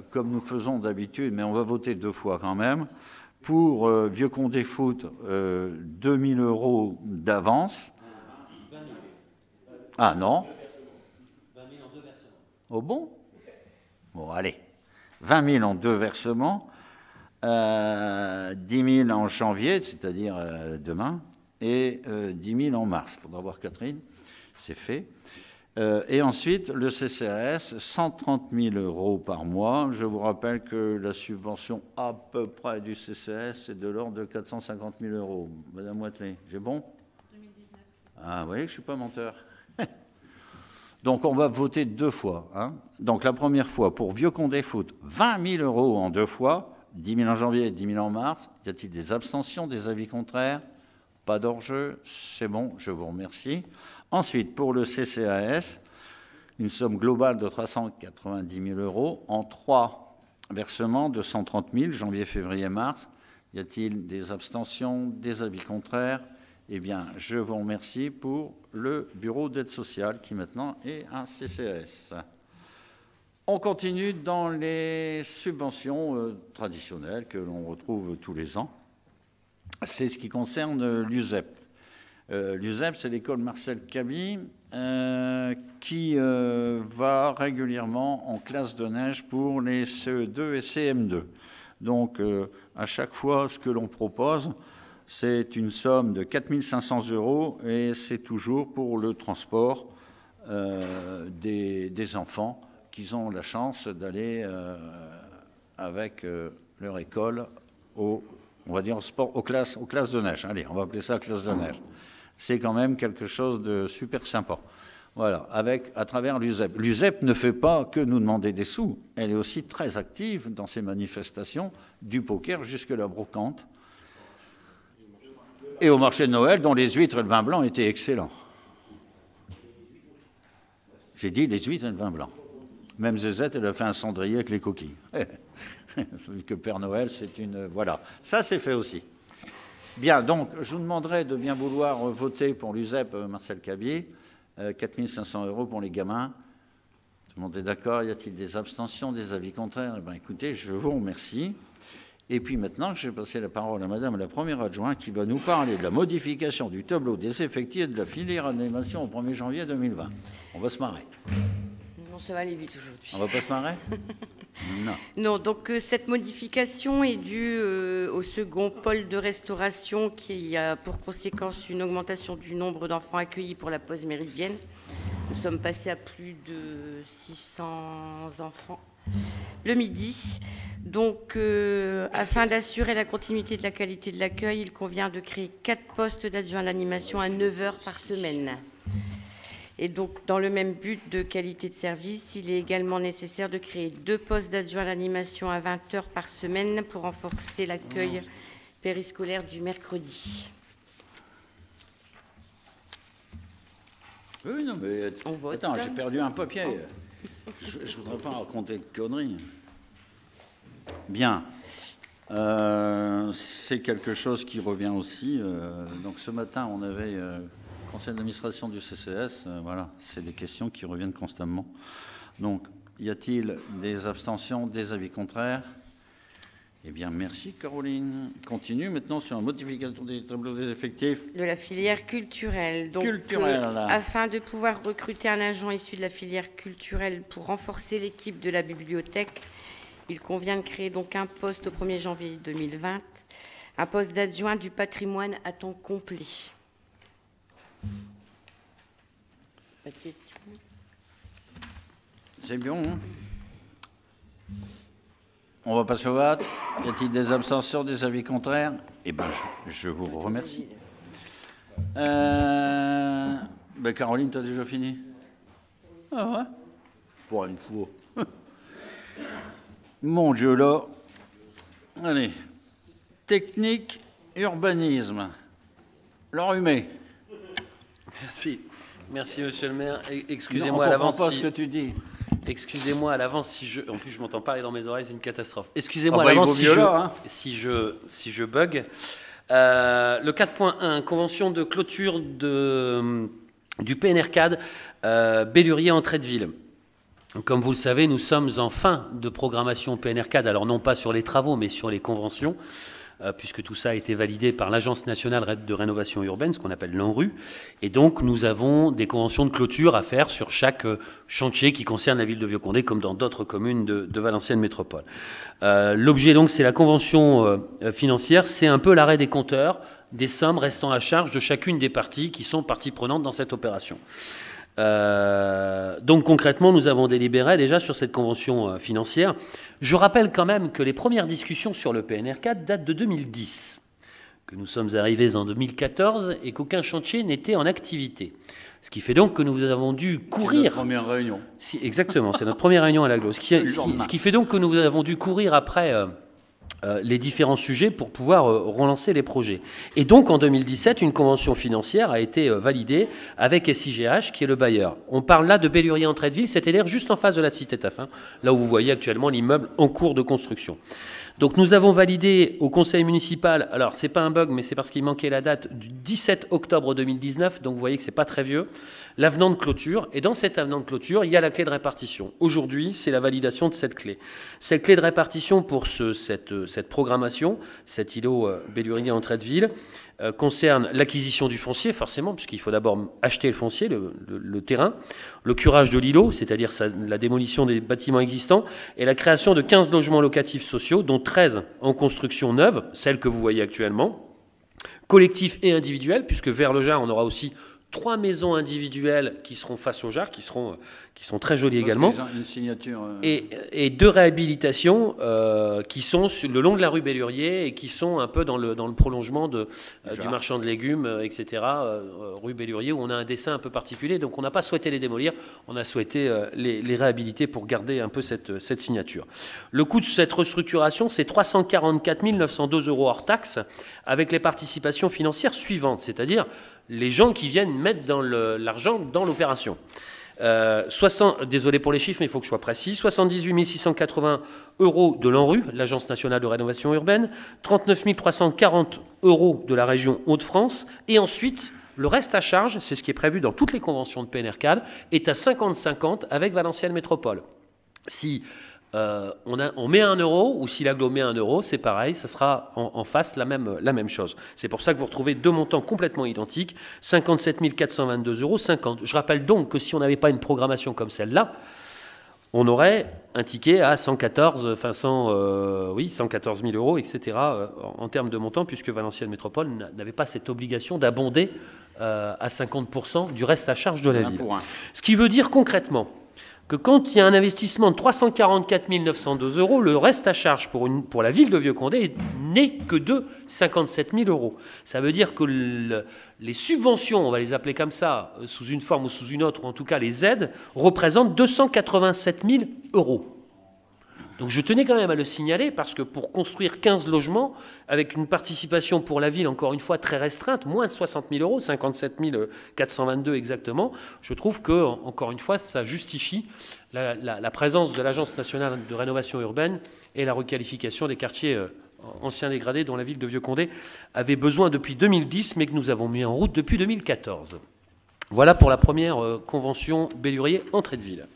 comme nous faisons d'habitude, mais on va voter 2 fois quand même. Pour Vieux Condé Foot, 2 000 € d'avance. Ah non? 20 000 en 2 versements. Oh bon? Bon, allez. 20 000 en 2 versements. 10 000 en janvier, c'est-à-dire demain, et 10 000 en mars. Il faudra voir Catherine, c'est fait. Et ensuite, le CCAS, 130 000 € par mois. Je vous rappelle que la subvention à peu près du CCAS est de l'ordre de 450 000 €. Madame Watley, j'ai bon? 2019. Ah, vous voyez que je ne suis pas menteur. Donc, on va voter 2 fois. Hein. Donc, la première fois, pour Vieux Condé Foot, 20 000 € en 2 fois. 10 000 en janvier et 10 000 en mars. Y a-t-il des abstentions, des avis contraires? Pas d'hors-jeu? C'est bon, je vous remercie. Ensuite, pour le CCAS, une somme globale de 390 000 € en 3 versements de 130 000, janvier, février, mars. Y a-t-il des abstentions, des avis contraires? Eh bien, je vous remercie pour le bureau d'aide sociale qui maintenant est un CCAS. On continue dans les subventions traditionnelles que l'on retrouve tous les ans. C'est ce qui concerne l'USEP. L'USEP, c'est l'école Marcel Caby qui va régulièrement en classe de neige pour les CE2 et CM2. Donc, à chaque fois, ce que l'on propose, c'est une somme de 4 500 € et c'est toujours pour le transport des enfants qu'ils ont la chance d'aller avec leur école on va dire aux classes de neige. Allez, on va appeler ça classe de neige. C'est quand même quelque chose de super sympa. Voilà, à travers l'USEP. L'USEP ne fait pas que nous demander des sous. Elle est aussi très active dans ses manifestations, du poker jusqu'à la brocante. Et au marché de Noël, dont les huîtres et le vin blanc étaient excellents. J'ai dit les huîtres et le vin blanc. Même Zézette, elle a fait un cendrier avec les coquilles. Vu que Père Noël, c'est une... Voilà, ça c'est fait aussi. Bien, donc, je vous demanderai de bien vouloir voter pour l'USEP Marcel Caby, 4 500 € pour les gamins. Tout le monde est d'accord? Y a-t-il des abstentions, des avis contraires? Eh bien, écoutez, je vous remercie. Et puis maintenant, je vais passer la parole à Madame la première adjointe qui va nous parler de la modification du tableau des effectifs et de la filière animation au 1er janvier 2020. On va se marrer. Non, ça va aller vite aujourd'hui. On va pas se marrer? Non. Non, donc cette modification est due au second pôle de restauration qui a pour conséquence une augmentation du nombre d'enfants accueillis pour la pause méridienne. Nous sommes passés à plus de 600 enfants le midi. Donc, afin d'assurer la continuité de la qualité de l'accueil, il convient de créer 4 postes d'adjoint à l'animation à 9 heures par semaine. Et donc, dans le même but de qualité de service, il est également nécessaire de créer 2 postes d'adjoint à l'animation à 20 heures par semaine pour renforcer l'accueil périscolaire du mercredi. Oui, non, mais... On vote. Attends, j'ai perdu un papier. Je ne voudrais pas raconter de conneries. Bien. C'est quelque chose qui revient aussi. Donc ce matin, on avait conseil d'administration du CCS. Voilà, c'est des questions qui reviennent constamment. Donc, y a-t-il des abstentions, des avis contraires? Eh bien, merci Caroline. Continue maintenant sur la modification des tableaux des effectifs. De la filière culturelle. Donc, afin de pouvoir recruter un agent issu de la filière culturelle pour renforcer l'équipe de la bibliothèque, il convient de créer donc un poste au 1er janvier 2020, un poste d'adjoint du patrimoine à temps complet. Pas de questions? C'est bien, hein? On va passer au vote. Y a-t-il des abstentions, des avis contraires? Eh bien, je vous remercie. Caroline, tu as déjà fini? Ah ouais? Pour une fois. Mon Dieu, là. Allez. Technique, urbanisme. L'enrhumé. Merci. Merci, monsieur le maire. Excusez-moi à l'avance. Je ne comprends pas ce que tu dis. Excusez-moi à l'avance si je... En plus, je m'entends parler dans mes oreilles, c'est une catastrophe. Excusez-moi à l'avance si je bug. Le 4.1, convention de clôture du PNRCAD Bellurier entrée de ville. Comme vous le savez, nous sommes en fin de programmation PNRCAD, alors non pas sur les travaux, mais sur les conventions, puisque tout ça a été validé par l'Agence nationale de rénovation urbaine, ce qu'on appelle l'ANRU. Et donc, nous avons des conventions de clôture à faire sur chaque chantier qui concerne la ville de Vieux-Condé, comme dans d'autres communes de Valenciennes Métropole. L'objet, donc, c'est la convention financière, c'est un peu l'arrêt des compteurs, des sommes restant à charge de chacune des parties qui sont parties prenantes dans cette opération. Donc concrètement, nous avons délibéré déjà sur cette convention financière. Je rappelle quand même que les premières discussions sur le PNR4 datent de 2010, que nous sommes arrivés en 2014 et qu'aucun chantier n'était en activité. Ce qui fait donc que nous avons dû courir... C'est notre première réunion. Exactement, c'est notre première réunion à l'Aglo. Ce qui fait donc que nous avons dû courir après... les différents sujets pour pouvoir relancer les projets. Et donc, en 2017, une convention financière a été validée avec SIGH, qui est le bailleur. On parle là de Bellurier entrée de ville, c'est-à-dire juste en face de la cité Taffin, là où vous voyez actuellement l'immeuble en cours de construction. Donc, nous avons validé au conseil municipal, alors c'est pas un bug, mais c'est parce qu'il manquait la date du 17 octobre 2019, donc vous voyez que c'est pas très vieux, l'avenant de clôture. Et dans cet avenant de clôture, il y a la clé de répartition. Aujourd'hui, c'est la validation de cette clé. Cette clé de répartition pour cette programmation, cet îlot Bellurier entrée de ville, concerne l'acquisition du foncier, forcément, puisqu'il faut d'abord acheter le foncier, le terrain, le curage de l'îlot, c'est-à-dire la démolition des bâtiments existants, et la création de 15 logements locatifs sociaux, dont 13 en construction neuve, celle que vous voyez actuellement, collectifs et individuels, puisque vers le Jard, on aura aussi 3 maisons individuelles qui seront face au Jard, qui sont très jolies également, une signature, et 2 réhabilitations qui sont le long de la rue Bellurier et qui sont un peu dans le prolongement du marchand de légumes, etc., rue Bellurier, où on a un dessin un peu particulier. Donc on n'a pas souhaité les démolir, on a souhaité les réhabiliter pour garder un peu cette signature. Le coût de cette restructuration, c'est 344 902 € hors taxes, avec les participations financières suivantes, c'est-à-dire les gens qui viennent mettre l'argent dans l'opération. Désolé pour les chiffres, mais il faut que je sois précis. 78 680 € de l'ANRU, l'Agence nationale de rénovation urbaine, 39 340 € de la région Hauts-de-France, et ensuite, le reste à charge, c'est ce qui est prévu dans toutes les conventions de PNRCAD, est à 50-50 avec Valenciennes Métropole. Si on met 1 € ou si l'Aglo met 1 €, c'est pareil, ça sera en face la même chose. C'est pour ça que vous retrouvez 2 montants complètement identiques, 57 422 €, 50. Je rappelle donc que si on n'avait pas une programmation comme celle-là, on aurait un ticket à 114 000 €, etc. En termes de montant, puisque Valenciennes Métropole n'avait pas cette obligation d'abonder à 50% du reste à charge de la ville. Ce qui veut dire concrètement que quand il y a un investissement de 344 902 €, le reste à charge pour la ville de Vieux-Condé n'est que de 57 000 €. Ça veut dire que les subventions, on va les appeler comme ça, sous une forme ou sous une autre, ou en tout cas les aides, représentent 287 000 €. Donc je tenais quand même à le signaler parce que pour construire 15 logements, avec une participation pour la ville, encore une fois, très restreinte, moins de 60 000 euros, 57 422 exactement, je trouve que, encore une fois, ça justifie la présence de l'Agence nationale de rénovation urbaine et la requalification des quartiers anciens dégradés dont la ville de Vieux-Condé avait besoin depuis 2010, mais que nous avons mis en route depuis 2014. Voilà pour la première convention Bellurier entrée de ville.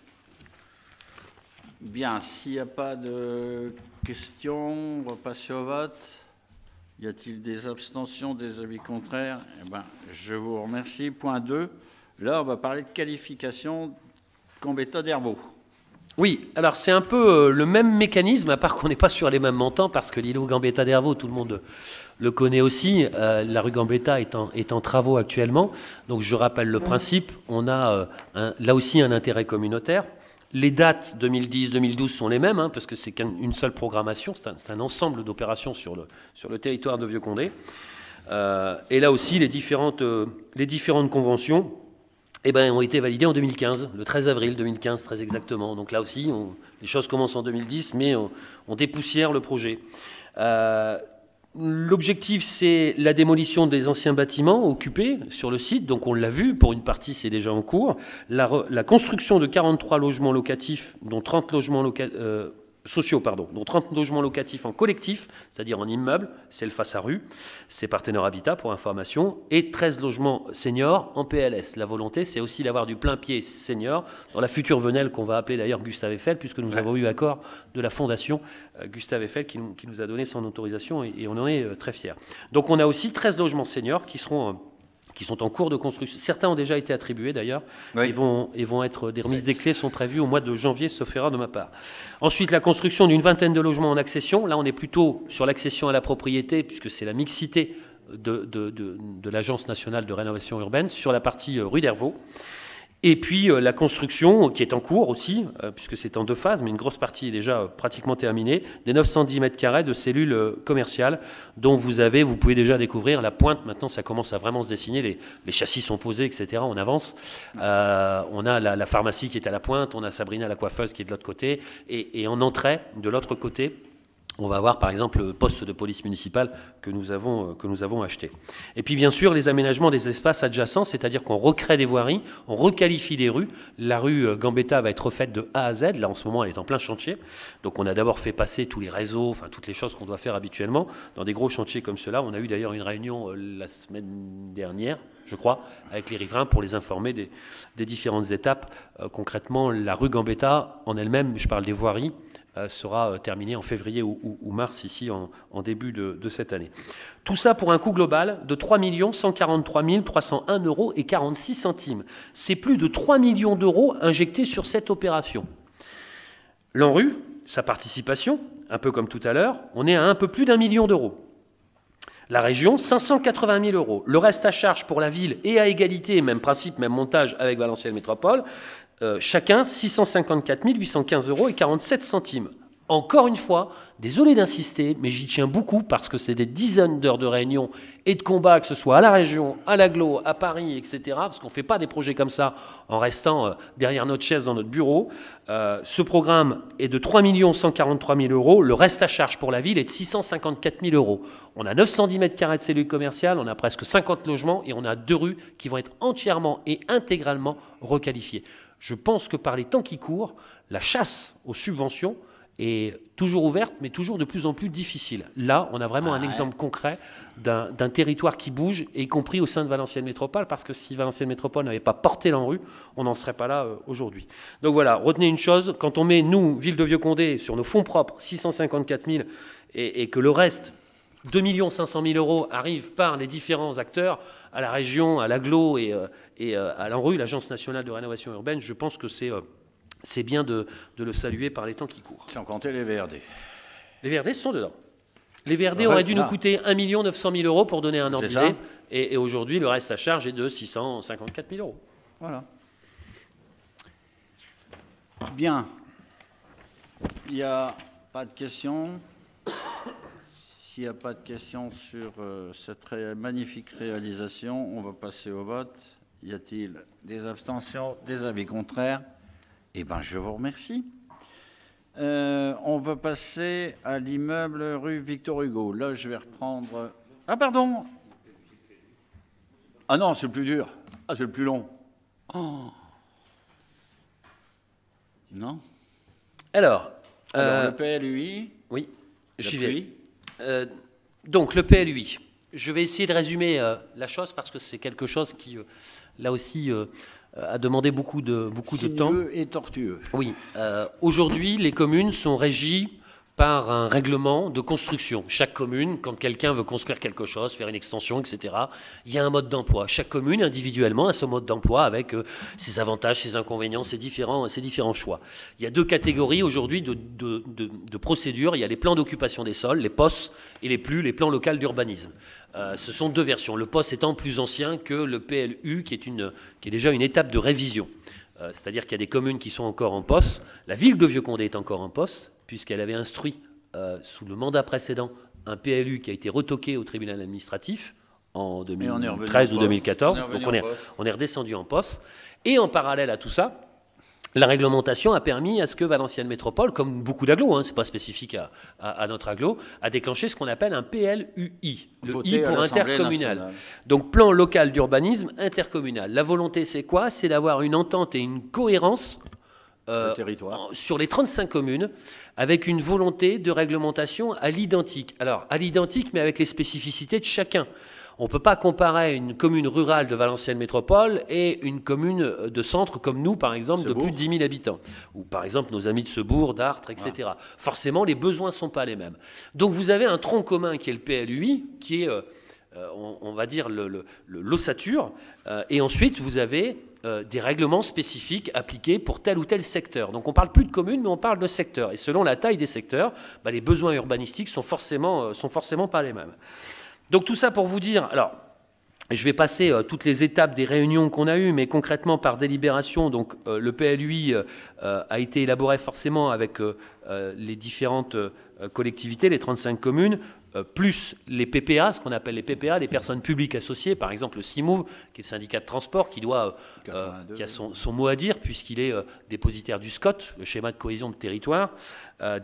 Bien, s'il n'y a pas de questions, on va passer au vote. Y a-t-il des abstentions, des avis contraires? Eh ben, je vous remercie. Point 2. Là, on va parler de qualification Gambetta d'Hervaux. Oui, alors c'est un peu le même mécanisme, à part qu'on n'est pas sur les mêmes montants, parce que l'îlot Gambetta d'Hervaux, tout le monde le connaît aussi. La rue Gambetta est en travaux actuellement. Donc je rappelle le principe. On a là aussi un intérêt communautaire. Les dates 2010-2012 sont les mêmes, parce que c'est qu'une seule programmation. C'est un ensemble d'opérations sur le territoire de Vieux-Condé. Et là aussi, les différentes conventions ont été validées en 2015, le 13 avril 2015 très exactement. Donc là aussi, les choses commencent en 2010, mais on dépoussière le projet. L'objectif, c'est la démolition des anciens bâtiments occupés sur le site. Donc on l'a vu, pour une partie, c'est déjà en cours. La construction de 43 logements locatifs, dont 30 logements sociaux, dont 30 logements locatifs en collectif, c'est-à-dire en immeuble, c'est le face à rue, c'est Partenaire Habitat pour information, et 13 logements seniors en PLS. La volonté, c'est aussi d'avoir du plein pied senior dans la future Venelle qu'on va appeler d'ailleurs Gustave Eiffel, puisque nous avons eu accord de la fondation Gustave Eiffel qui nous a donné son autorisation et on en est très fiers. Donc on a aussi 13 logements seniors qui sont en cours de construction. Certains ont déjà été attribués d'ailleurs. Oui. Ils vont être, des remises des clés sont prévues au mois de janvier, sauf erreur de ma part. Ensuite, la construction d'une vingtaine de logements en accession. Là, on est plutôt sur l'accession à la propriété, puisque c'est la mixité de l'Agence nationale de rénovation urbaine sur la partie rue d'Hervaux. Et puis la construction qui est en cours aussi, puisque c'est en 2 phases, mais une grosse partie est déjà pratiquement terminée, des 910 mètres carrés de cellules commerciales dont vous pouvez déjà découvrir la pointe. Maintenant, ça commence à vraiment se dessiner, les châssis sont posés, etc. On avance. On a la pharmacie qui est à la pointe, on a Sabrina la coiffeuse qui est de l'autre côté, et en entrée, de l'autre côté, on va avoir par exemple le poste de police municipale que nous avons acheté. Et puis bien sûr les aménagements des espaces adjacents, c'est-à-dire qu'on recrée des voiries, on requalifie des rues. La rue Gambetta va être refaite de A à Z. Là en ce moment elle est en plein chantier. Donc on a d'abord fait passer tous les réseaux, enfin toutes les choses qu'on doit faire habituellement dans des gros chantiers comme cela. On a eu d'ailleurs une réunion la semaine dernière, je crois, avec les riverains pour les informer des différentes étapes. Concrètement, la rue Gambetta en elle-même, je parle des voiries, sera terminée en février ou mars ici en début de cette année. Tout ça pour un coût global de 3 143 301 euros et 46 centimes. C'est plus de 3 millions d'euros injectés sur cette opération. L'ANRU, sa participation, un peu comme tout à l'heure, on est à un peu plus d'1 million d'euros. La région, 580 000 euros. Le reste à charge pour la ville et à égalité, même principe, même montage avec Valenciennes Métropole, chacun 654 815 euros et 47 centimes. Encore une fois, désolé d'insister, mais j'y tiens beaucoup parce que c'est des dizaines d'heures de réunions et de combats, que ce soit à la région, à l'agglo, à Paris, etc. Parce qu'on ne fait pas des projets comme ça en restant derrière notre chaise dans notre bureau. Ce programme est de 3 143 000 euros. Le reste à charge pour la ville est de 654 000 euros. On a 910 mètres carrés de cellules commerciales, on a presque 50 logements et on a 2 rues qui vont être entièrement et intégralement requalifiées. Je pense que par les temps qui courent, la chasse aux subventions est toujours ouverte, mais toujours de plus en plus difficile. Là, on a vraiment un exemple concret d'un territoire qui bouge, y compris au sein de Valenciennes Métropole, parce que si Valenciennes Métropole n'avait pas porté l'ANRU, on n'en serait pas là aujourd'hui. Donc voilà, retenez une chose, quand on met, nous, Ville de Vieux-Condé, sur nos fonds propres, 654 000, et que le reste, 2 500 000 euros, arrive par les différents acteurs, à la région, à l'agglo et à l'ANRU, l'Agence nationale de rénovation urbaine, je pense que c'est bien de le saluer par les temps qui courent. Sans compter les VRD. Les VRD sont dedans. Les VRD auraient dû nous coûter 1 900 000 euros pour donner un ordre d'idée. Et aujourd'hui, le reste à charge est de 654 000 euros. Voilà. Bien. Il n'y a pas de questions. S'il n'y a pas de questions sur cette magnifique réalisation, on va passer au vote. Y a-t-il des abstentions, des avis contraires? Eh bien, je vous remercie. On va passer à l'immeuble rue Victor Hugo. Là, je vais reprendre... Ah, pardon. Ah non, c'est le plus dur. Ah, c'est le plus long. Oh. Non. Alors, le PLUI. oui, j'y vais. L'appui. Donc, le PLUI. Je vais essayer de résumer la chose parce que c'est quelque chose qui, là aussi, a demandé beaucoup de temps. Sinueux et tortueux. Oui. Aujourd'hui, les communes sont régies par un règlement de construction. Chaque commune, quand quelqu'un veut construire quelque chose, faire une extension, etc., il y a un mode d'emploi. Chaque commune, individuellement, a son mode d'emploi avec ses avantages, ses inconvénients, ses différents choix. Il y a deux catégories aujourd'hui de procédures. Il y a les plans d'occupation des sols, les POS, et les plans locaux d'urbanisme. Ce sont deux versions. Le POS étant plus ancien que le PLU, qui est déjà une étape de révision. C'est-à-dire qu'il y a des communes qui sont encore en POS. La ville de Vieux-Condé est encore en POS, puisqu'elle avait instruit, sous le mandat précédent, un PLU qui a été retoqué au tribunal administratif en 2013 ou 2014. Donc on est redescendu en POS. Et en parallèle à tout ça, la réglementation a permis à ce que Valenciennes Métropole, comme beaucoup d'agglos, c'est pas spécifique à notre agglo, a déclenché ce qu'on appelle un PLUI, le Voté I pour à l'Assemblée intercommunal. nationale. Donc plan local d'urbanisme intercommunal. La volonté, c'est quoi? C'est d'avoir une entente et une cohérence Le territoire. sur les 35 communes, avec une volonté de réglementation à l'identique. Alors, à l'identique, mais avec les spécificités de chacun. On ne peut pas comparer une commune rurale de Valenciennes Métropole et une commune de centre comme nous, par exemple, de plus de 10 000 habitants. Ou par exemple nos amis de Sebourg, d'Artres, etc. Forcément, les besoins ne sont pas les mêmes. Donc vous avez un tronc commun qui est le PLUI, qui est, on va dire, l'ossature. Et ensuite, vous avez des règlements spécifiques appliqués pour tel ou tel secteur. Donc on ne parle plus de communes, mais on parle de secteurs. Et selon la taille des secteurs, les besoins urbanistiques sont forcément pas les mêmes. Donc tout ça pour vous dire, alors je vais passer toutes les étapes des réunions qu'on a eues, mais concrètement par délibération, donc le PLUI a été élaboré forcément avec les différentes collectivités, les 35 communes, plus les PPA, ce qu'on appelle les PPA, les personnes publiques associées, par exemple le CIMOV, qui est le syndicat de transport, qui a son mot à dire, puisqu'il est dépositaire du SCOT, le schéma de cohésion de territoire.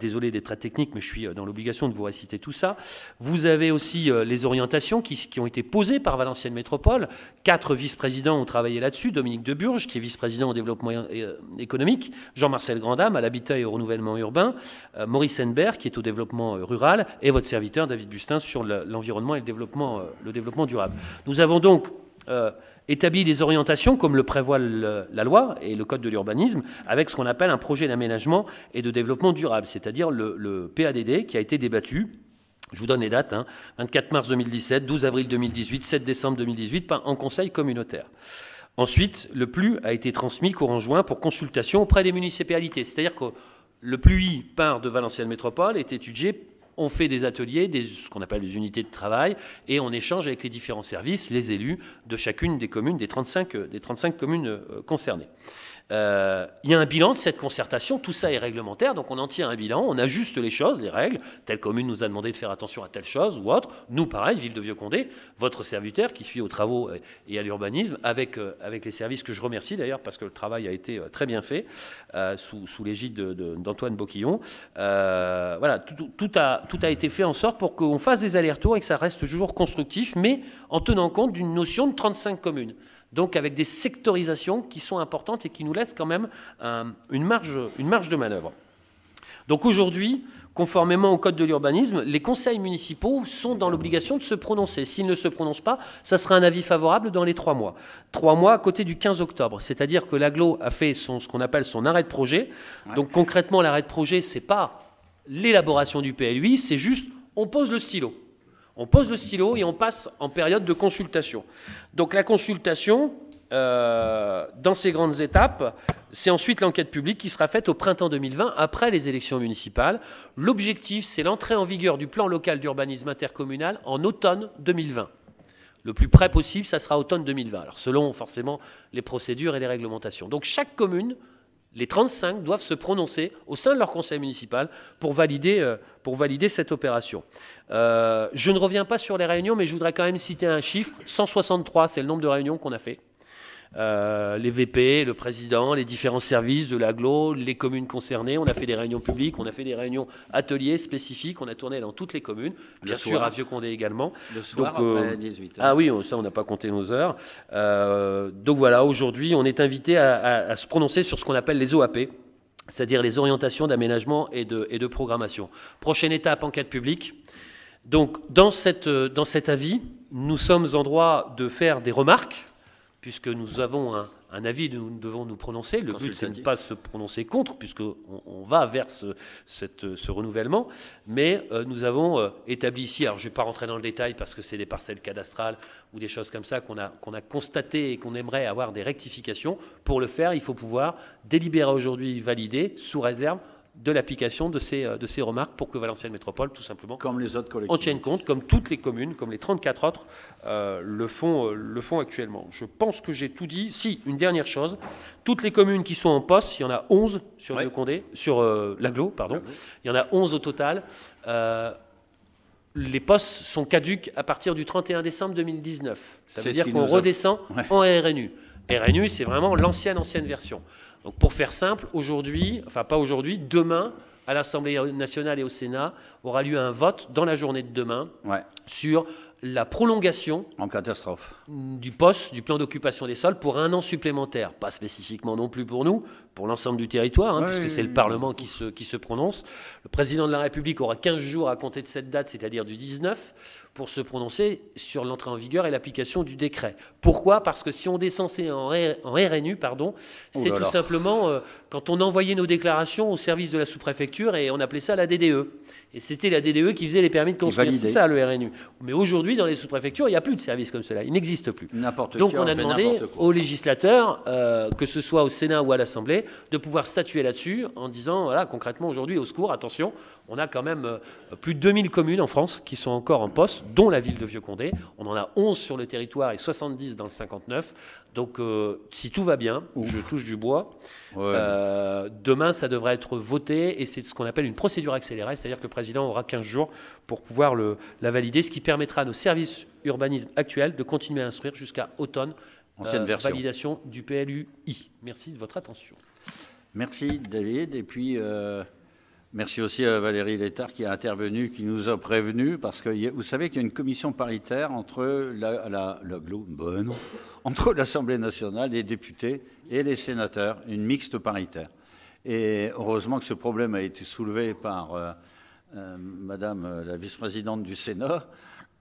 Désolé d'être très technique, mais je suis dans l'obligation de vous réciter tout ça. Vous avez aussi les orientations qui ont été posées par Valenciennes Métropole. 4 vice-présidents ont travaillé là-dessus. Dominique Deburge, qui est vice-président au développement économique. Jean-Marcel Grandam, à l'habitat et au renouvellement urbain. Maurice Henbert, qui est au développement rural. Et votre serviteur, David Bustin, sur l'environnement et le développement durable. Nous avons donc établi des orientations, comme le prévoit la loi et le code de l'urbanisme, avec ce qu'on appelle un projet d'aménagement et de développement durable, c'est-à-dire le PADD qui a été débattu. Je vous donne les dates, 24 mars 2017, 12 avril 2018, 7 décembre 2018, en conseil communautaire. Ensuite, le PLU a été transmis courant juin pour consultation auprès des municipalités, c'est-à-dire que le PLUI part de Valenciennes Métropole, est étudié. On fait des ateliers, ce qu'on appelle des unités de travail, et on échange avec les différents services, les élus de chacune des communes, des 35 communes concernées. Il y a un bilan de cette concertation, tout ça est réglementaire, donc on en tire un bilan, on ajuste les choses, les règles. Telle commune nous a demandé de faire attention à telle chose ou autre. Nous, pareil, Ville de Vieux-Condé, votre serviteur qui suit aux travaux et à l'urbanisme, avec les services que je remercie d'ailleurs, parce que le travail a été très bien fait, sous l'égide d'Antoine Boquillon. Voilà, tout a été fait en sorte pour qu'on fasse des allers-retours et que ça reste toujours constructif, mais en tenant compte d'une notion de 35 communes. Donc avec des sectorisations qui sont importantes et qui nous laissent quand même une marge de manœuvre. Donc aujourd'hui, conformément au code de l'urbanisme, les conseils municipaux sont dans l'obligation de se prononcer. S'ils ne se prononcent pas, ça sera un avis favorable dans les 3 mois. 3 mois à côté du 15 octobre. C'est-à-dire que l'agglo a fait ce qu'on appelle son arrêt de projet. Ouais. Donc concrètement, l'arrêt de projet, ce n'est pas l'élaboration du PLUI, c'est juste on pose le stylo. On pose le stylo et on passe en période de consultation. Donc la consultation, dans ces grandes étapes, c'est ensuite l'enquête publique qui sera faite au printemps 2020, après les élections municipales. L'objectif, c'est l'entrée en vigueur du plan local d'urbanisme intercommunal en automne 2020. Le plus près possible, ça sera automne 2020. Alors selon forcément les procédures et les réglementations. Donc chaque commune, les 35 doivent se prononcer au sein de leur conseil municipal pour valider cette opération. Je ne reviens pas sur les réunions, mais je voudrais quand même citer un chiffre. 163, c'est le nombre de réunions qu'on a fait. les VP, le président, les différents services de l'agglo, les communes concernées. On a fait des réunions publiques, on a fait des réunions ateliers spécifiques, on a tourné dans toutes les communes, bien sûr à Vieux-Condé également. Le soir, Donc, après 18h. Ah oui, ça on n'a pas compté nos heures. Donc voilà, aujourd'hui on est invité à se prononcer sur ce qu'on appelle les OAP, c'est-à-dire les orientations d'aménagement et de programmation. Prochaine étape, enquête publique. Donc dans cet avis, nous sommes en droit de faire des remarques, puisque nous avons un avis, nous devons nous prononcer. Le but, c'est de ne pas se prononcer contre, puisqu'on va vers ce renouvellement. Mais nous avons établi ici, alors je ne vais pas rentrer dans le détail, parce que c'est des parcelles cadastrales ou des choses comme ça qu'on a constatées et qu'on aimerait avoir des rectifications. Pour le faire, il faut pouvoir délibérer aujourd'hui, valider, sous réserve de l'application de ces remarques pour que Valenciennes Métropole, tout simplement, comme les autres en collectivités, tienne compte, comme toutes les communes, comme les 34 autres le font actuellement. Je pense que j'ai tout dit. Si, une dernière chose, toutes les communes qui sont en POS, il y en a 11 sur Vieux-Condé, sur l'agglo, pardon, il y en a 11 au total. Les POS sont caduques à partir du 31 décembre 2019. Ça veut dire qu'on redescend en RNU. RNU, c'est vraiment l'ancienne version. Donc pour faire simple, aujourd'hui, enfin pas aujourd'hui, demain, à l'Assemblée nationale et au Sénat, aura lieu un vote dans la journée de demain sur la prolongation en catastrophe du POS, du plan d'occupation des sols, pour 1 an supplémentaire. Pas spécifiquement non plus pour nous, pour l'ensemble du territoire, puisque c'est le Parlement qui se prononce. Le président de la République aura 15 jours à compter de cette date, c'est-à-dire du 19, pour se prononcer sur l'entrée en vigueur et l'application du décret. Pourquoi ? Parce que si on descend en RNU, c'est tout simplement quand on envoyait nos déclarations au service de la sous-préfecture et on appelait ça la DDE. Et c'était la DDE qui faisait les permis de construire. C'est ça le RNU. Mais aujourd'hui, dans les sous-préfectures, il n'y a plus de service comme cela. Il n'existe plus. Donc on a demandé aux législateurs, que ce soit au Sénat ou à l'Assemblée, de pouvoir statuer là-dessus en disant, voilà, concrètement aujourd'hui, au secours, attention, on a quand même plus de 2000 communes en France qui sont encore en POS, dont la ville de Vieux-Condé. On en a 11 sur le territoire et 70 dans le 59. Donc si tout va bien, je touche du bois, demain ça devrait être voté et c'est ce qu'on appelle une procédure accélérée, c'est-à-dire que le président aura 15 jours pour pouvoir la valider, ce qui permettra à nos services urbanisme actuels de continuer à instruire jusqu'à automne, validation du PLUI. Merci de votre attention. Merci David, et puis merci aussi à Valérie Létard qui a intervenu, qui nous a prévenus, parce que vous savez qu'il y a une commission paritaire entre entre l'Assemblée nationale, les députés et les sénateurs, une mixte paritaire. Et heureusement que ce problème a été soulevé par Madame la vice-présidente du Sénat,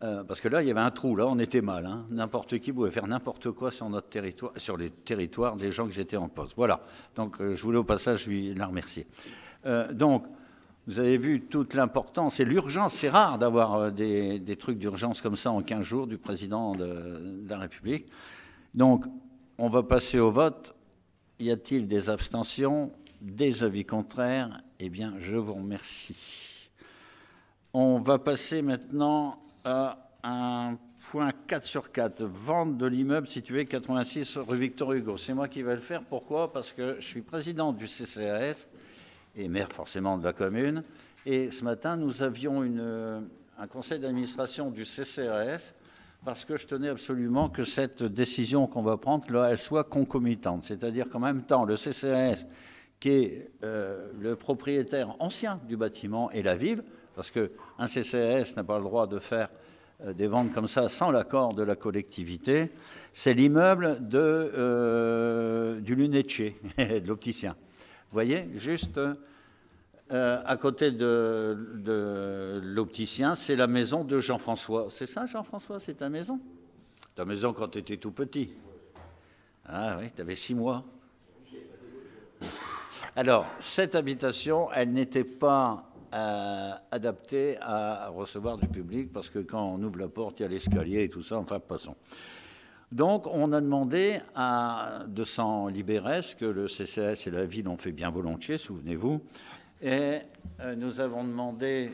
parce que là, il y avait un trou, là, on était mal. N'importe qui pouvait faire n'importe quoi sur notre territoire, sur les territoires des gens qui étaient en poste. Voilà. Donc, je voulais au passage la remercier. Donc, vous avez vu toute l'importance et l'urgence. C'est rare d'avoir des trucs d'urgence comme ça en 15 jours du président de la République. Donc, on va passer au vote. Y a-t-il des abstentions, des avis contraires? Eh bien, je vous remercie. On va passer maintenant à un point 4 sur 4, vente de l'immeuble situé 86 rue Victor Hugo. C'est moi qui vais le faire. Pourquoi ? Parce que je suis président du CCAS et maire forcément de la commune. Et ce matin, nous avions un conseil d'administration du CCAS parce que je tenais absolument que cette décision qu'on va prendre, là, elle soit concomitante. C'est-à-dire qu'en même temps, le CCAS, qui est le propriétaire ancien du bâtiment, et la ville, parce qu'un CCAS n'a pas le droit de faire des ventes comme ça sans l'accord de la collectivité, c'est l'immeuble du lunetier, de l'opticien. Vous voyez, juste à côté de l'opticien, c'est la maison de Jean-François. C'est ça, Jean-François, c'est ta maison? Ta maison quand tu étais tout petit. Ah oui, tu avais 6 mois. Alors, cette habitation, elle n'était pas adaptée à recevoir du public, parce que quand on ouvre la porte, il y a l'escalier et tout ça, enfin, passons. Donc, on a demandé de s'en libérer, ce que le CCAS et la ville ont fait bien volontiers, souvenez-vous. Et nous avons demandé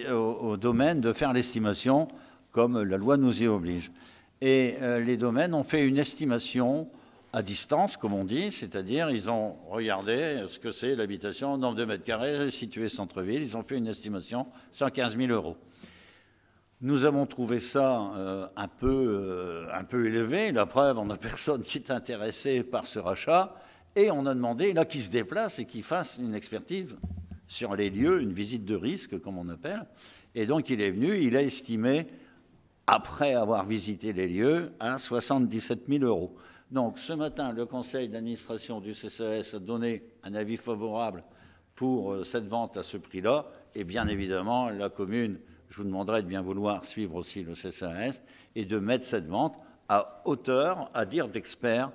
au domaine de faire l'estimation, comme la loi nous y oblige. Et les domaines ont fait une estimation à distance, comme on dit, c'est-à-dire ils ont regardé ce que c'est l'habitation, nombre de mètres carrés, situé centre-ville, ils ont fait une estimation 115 000 €. Nous avons trouvé ça un peu élevé. La preuve, on n'a personne qui est intéressé par ce rachat. Et on a demandé là qu'il se déplace et qu'il fasse une expertise sur les lieux, une visite de risque, comme on appelle. Et donc, il est venu, il a estimé, après avoir visité les lieux, à 77 000 €. Donc, ce matin, le conseil d'administration du CCAS a donné un avis favorable pour cette vente à ce prix-là. Et bien évidemment, la commune, je vous demanderai de bien vouloir suivre aussi le CCAS et de mettre cette vente à hauteur, à dire d'experts,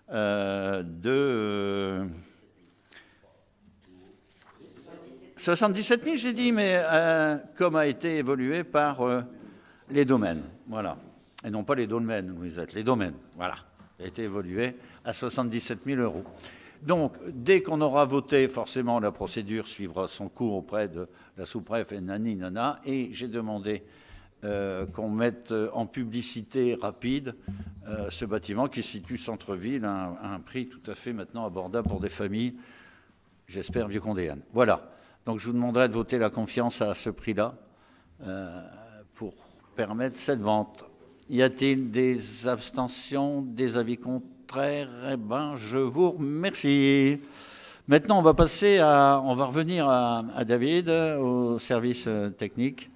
de 77 000, j'ai dit, mais comme a été évolué par les domaines, voilà. Et non pas les dolmens où vous êtes, les domaines, voilà. Il a été évolué à 77 000 €. Donc, dès qu'on aura voté, forcément, la procédure suivra son cours auprès de la sous-préfète et nana. Et j'ai demandé qu'on mette en publicité rapide ce bâtiment qui se situe centre-ville à un prix tout à fait maintenant abordable pour des familles, j'espère, vieux-condéennes. Voilà. Donc, je vous demanderai de voter la confiance à ce prix-là pour permettre cette vente. Y a-t-il des abstentions, des avis contraires? Eh bien, je vous remercie. Maintenant, on va revenir à David, au service technique.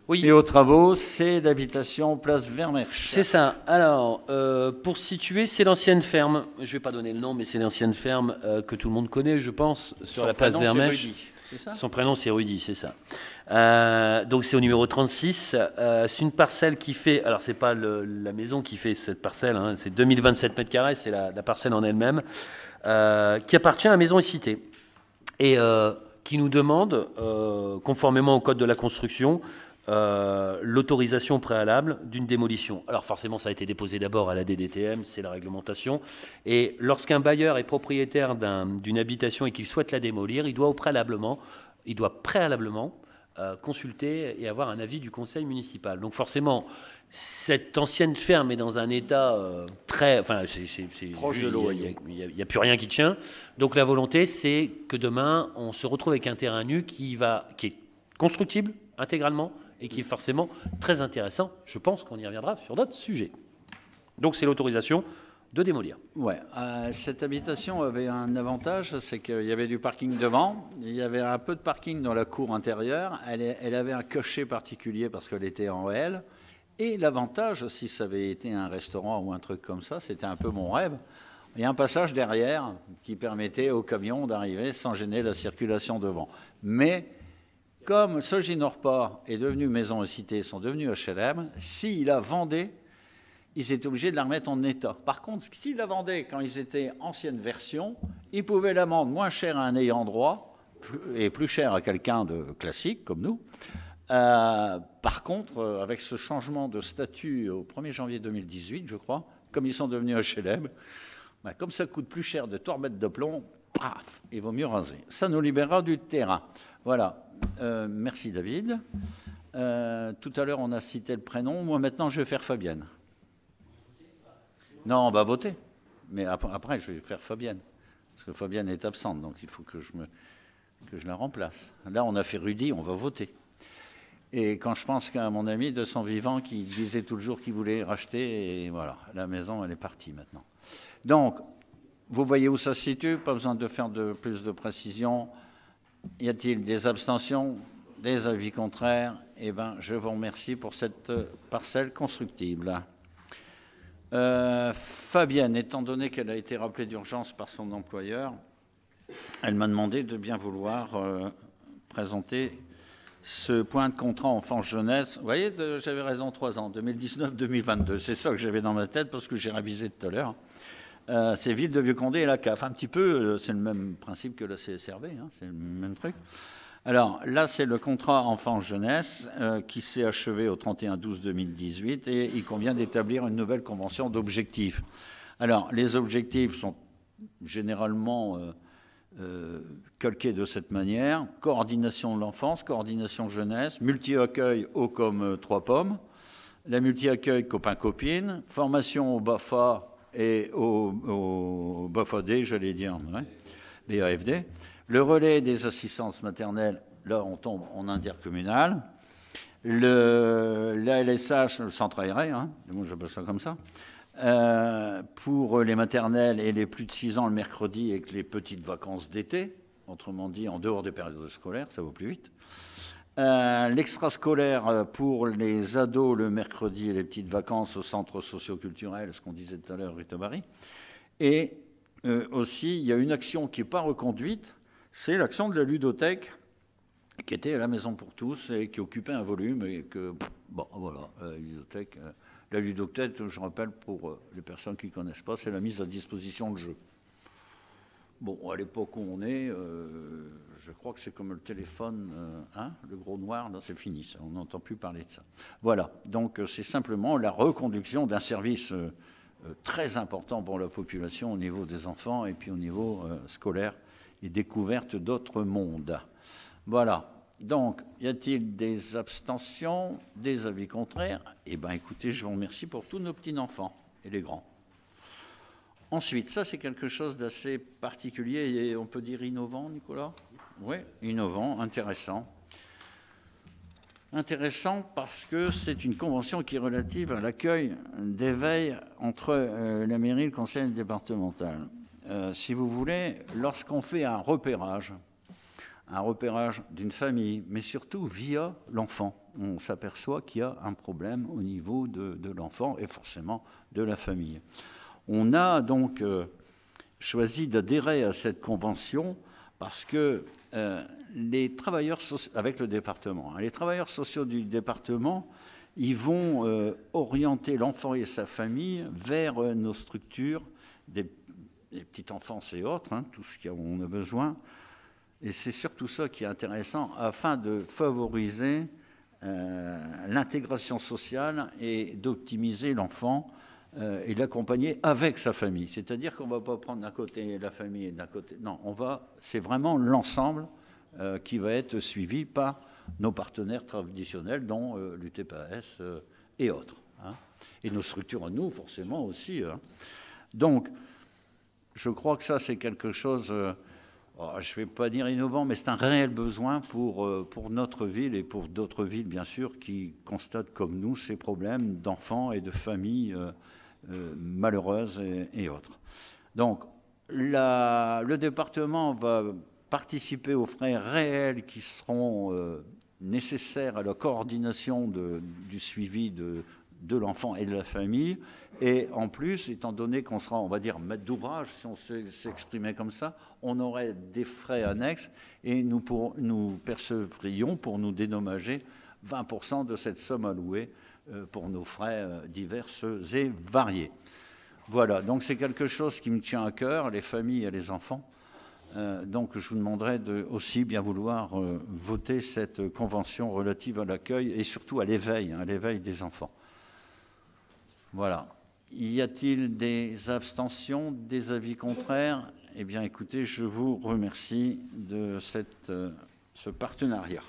Oui. Et aux travaux, c'est l'habitation place Vermersch. C'est ça. Alors, pour situer, c'est l'ancienne ferme. Je ne vais pas donner le nom, mais c'est l'ancienne ferme que tout le monde connaît, je pense, sur la place Vermersch. Son prénom, c'est Rudy, c'est ça. Donc, c'est au numéro 36. C'est une parcelle qui fait... Alors, ce n'est pas la maison qui fait cette parcelle, hein, c'est 2027 mètres carrés, c'est la parcelle en elle-même, qui appartient à Maison et Cité. Et qui nous demande, conformément au Code de la construction, l'autorisation préalable d'une démolition. Alors forcément, ça a été déposé d'abord à la DDTM, c'est la réglementation. Et lorsqu'un bailleur est propriétaire d'une habitation et qu'il souhaite la démolir, il doit préalablement consulter et avoir un avis du conseil municipal. Donc forcément, cette ancienne ferme est dans un état très... Enfin, c'est proche de l'eau. Il n'y a plus rien qui tient. Donc la volonté, c'est que demain, on se retrouve avec un terrain nu qui est constructible intégralement, et qui est forcément très intéressant. Je pense qu'on y reviendra sur d'autres sujets. Donc c'est l'autorisation de démolir. Ouais, cette habitation avait un avantage, c'est qu'il y avait du parking devant, il y avait un peu de parking dans la cour intérieure, elle avait un cocher particulier parce qu'elle était en L, et l'avantage, si ça avait été un restaurant ou un truc comme ça, c'était un peu mon rêve, il y a un passage derrière qui permettait aux camions d'arriver sans gêner la circulation devant. Mais comme Soginorpa est devenu Maison et Cité, sont devenus HLM, s'ils la vendaient, ils étaient obligés de la remettre en état. Par contre, s'ils la vendaient quand ils étaient ancienne version, ils pouvaient la vendre moins cher à un ayant droit et plus cher à quelqu'un de classique comme nous. Par contre, avec ce changement de statut au 1er janvier 2018, je crois, comme ils sont devenus HLM, comme ça coûte plus cher de tout remettre de plomb, paf, il vaut mieux raser. Ça nous libérera du terrain. Voilà. Merci David. Tout à l'heure, on a cité le prénom. Moi, maintenant, je vais faire Fabienne. Non, on va voter. Mais après, je vais faire Fabienne. Parce que Fabienne est absente, donc il faut que je la remplace. Là, on a fait Rudy, on va voter. Et quand je pense qu'à mon ami de son vivant qui disait tout le jour qu'il voulait racheter, et voilà, la maison, elle est partie maintenant. Donc, vous voyez où ça se situe, pas besoin de faire plus de précision. Y a-t-il des abstentions, des avis contraires? Eh bien, je vous remercie pour cette parcelle constructible. Fabienne, étant donné qu'elle a été rappelée d'urgence par son employeur, elle m'a demandé de bien vouloir présenter ce point de contrat enfance-jeunesse. Vous voyez, j'avais raison, 3 ans, 2019-2022. C'est ça que j'avais dans ma tête parce que j'ai révisé tout à l'heure. C'est Ville de Vieux-Condé et la CAF. Un petit peu, c'est le même principe que la CSRV, hein, c'est le même truc. Alors là, c'est le contrat enfance-jeunesse qui s'est achevé au 31/12/2018 et il convient d'établir une nouvelle convention d'objectifs. Alors, les objectifs sont généralement calqués de cette manière. Coordination de l'enfance, coordination jeunesse, multi-accueil haut comme 3 pommes, la multi-accueil copain-copine, formation au BAFA et au BAFAD, j'allais dire, ouais, BAFD. Le relais des assistances maternelles, là on tombe en intercommunal. La LSH, le centre aéré, hein, moi j'appelle ça comme ça, pour les maternelles et les plus de 6 ans le mercredi avec les petites vacances d'été, autrement dit en dehors des périodes scolaires, ça va plus vite. L'extrascolaire pour les ados le mercredi et les petites vacances au centre socio-culturel, ce qu'on disait tout à l'heure, rue Tabarly. Et aussi, il y a une action qui n'est pas reconduite, c'est l'action de la ludothèque qui était à la Maison pour tous et qui occupait un volume et que, bon, voilà, la ludothèque, je rappelle pour les personnes qui ne connaissent pas, c'est la mise à disposition de jeux. Bon, à l'époque où on est, je crois que c'est comme le téléphone, hein, le gros noir, là c'est fini, ça, on n'entend plus parler de ça. Voilà, donc c'est simplement la reconduction d'un service très important pour la population au niveau des enfants et puis au niveau scolaire et découverte d'autres mondes. Voilà, donc y a-t-il des abstentions, des avis contraires? Eh bien écoutez, je vous remercie pour tous nos petits-enfants et les grands. Ensuite, ça c'est quelque chose d'assez particulier et on peut dire innovant, Nicolas? Oui, innovant, intéressant. Intéressant parce que c'est une convention qui est relative à l'accueil d'éveil entre la mairie et le conseil départemental. Si vous voulez, lorsqu'on fait un repérage d'une famille, mais surtout via l'enfant, on s'aperçoit qu'il y a un problème au niveau de l'enfant et forcément de la famille. On a donc choisi d'adhérer à cette convention parce que les travailleurs sociaux, avec le département, les travailleurs sociaux du département, ils vont orienter l'enfant et sa famille vers nos structures, des petites enfances et autres, hein, tout ce qu'on a besoin. Et c'est surtout ça qui est intéressant, afin de favoriser l'intégration sociale et d'optimiser l'enfant et l'accompagner avec sa famille. C'est-à-dire qu'on ne va pas prendre d'un côté la famille et d'un côté... Non, c'est vraiment l'ensemble qui va être suivi par nos partenaires traditionnels, dont l'UTPAS et autres. Hein, et nos structures à nous, forcément, aussi. Hein. Donc, je crois que ça, c'est quelque chose... je ne vais pas dire innovant, mais c'est un réel besoin pour notre ville et pour d'autres villes, bien sûr, qui constatent comme nous ces problèmes d'enfants et de familles malheureuses et autres. Donc, le département va participer aux frais réels qui seront nécessaires à la coordination du suivi de l'enfant et de la famille. Et en plus, étant donné qu'on sera, on va dire, maître d'ouvrage, si on s'exprimait comme ça, on aurait des frais annexes et nous percevrions, pour nous dédommager, 20% de cette somme allouée pour nos frais divers et variés. Voilà, donc c'est quelque chose qui me tient à cœur, les familles et les enfants. Donc je vous demanderai de aussi bien vouloir voter cette convention relative à l'accueil et surtout à l'éveil des enfants. Voilà. Y a-t-il des abstentions, des avis contraires? Eh bien, écoutez, je vous remercie de ce partenariat.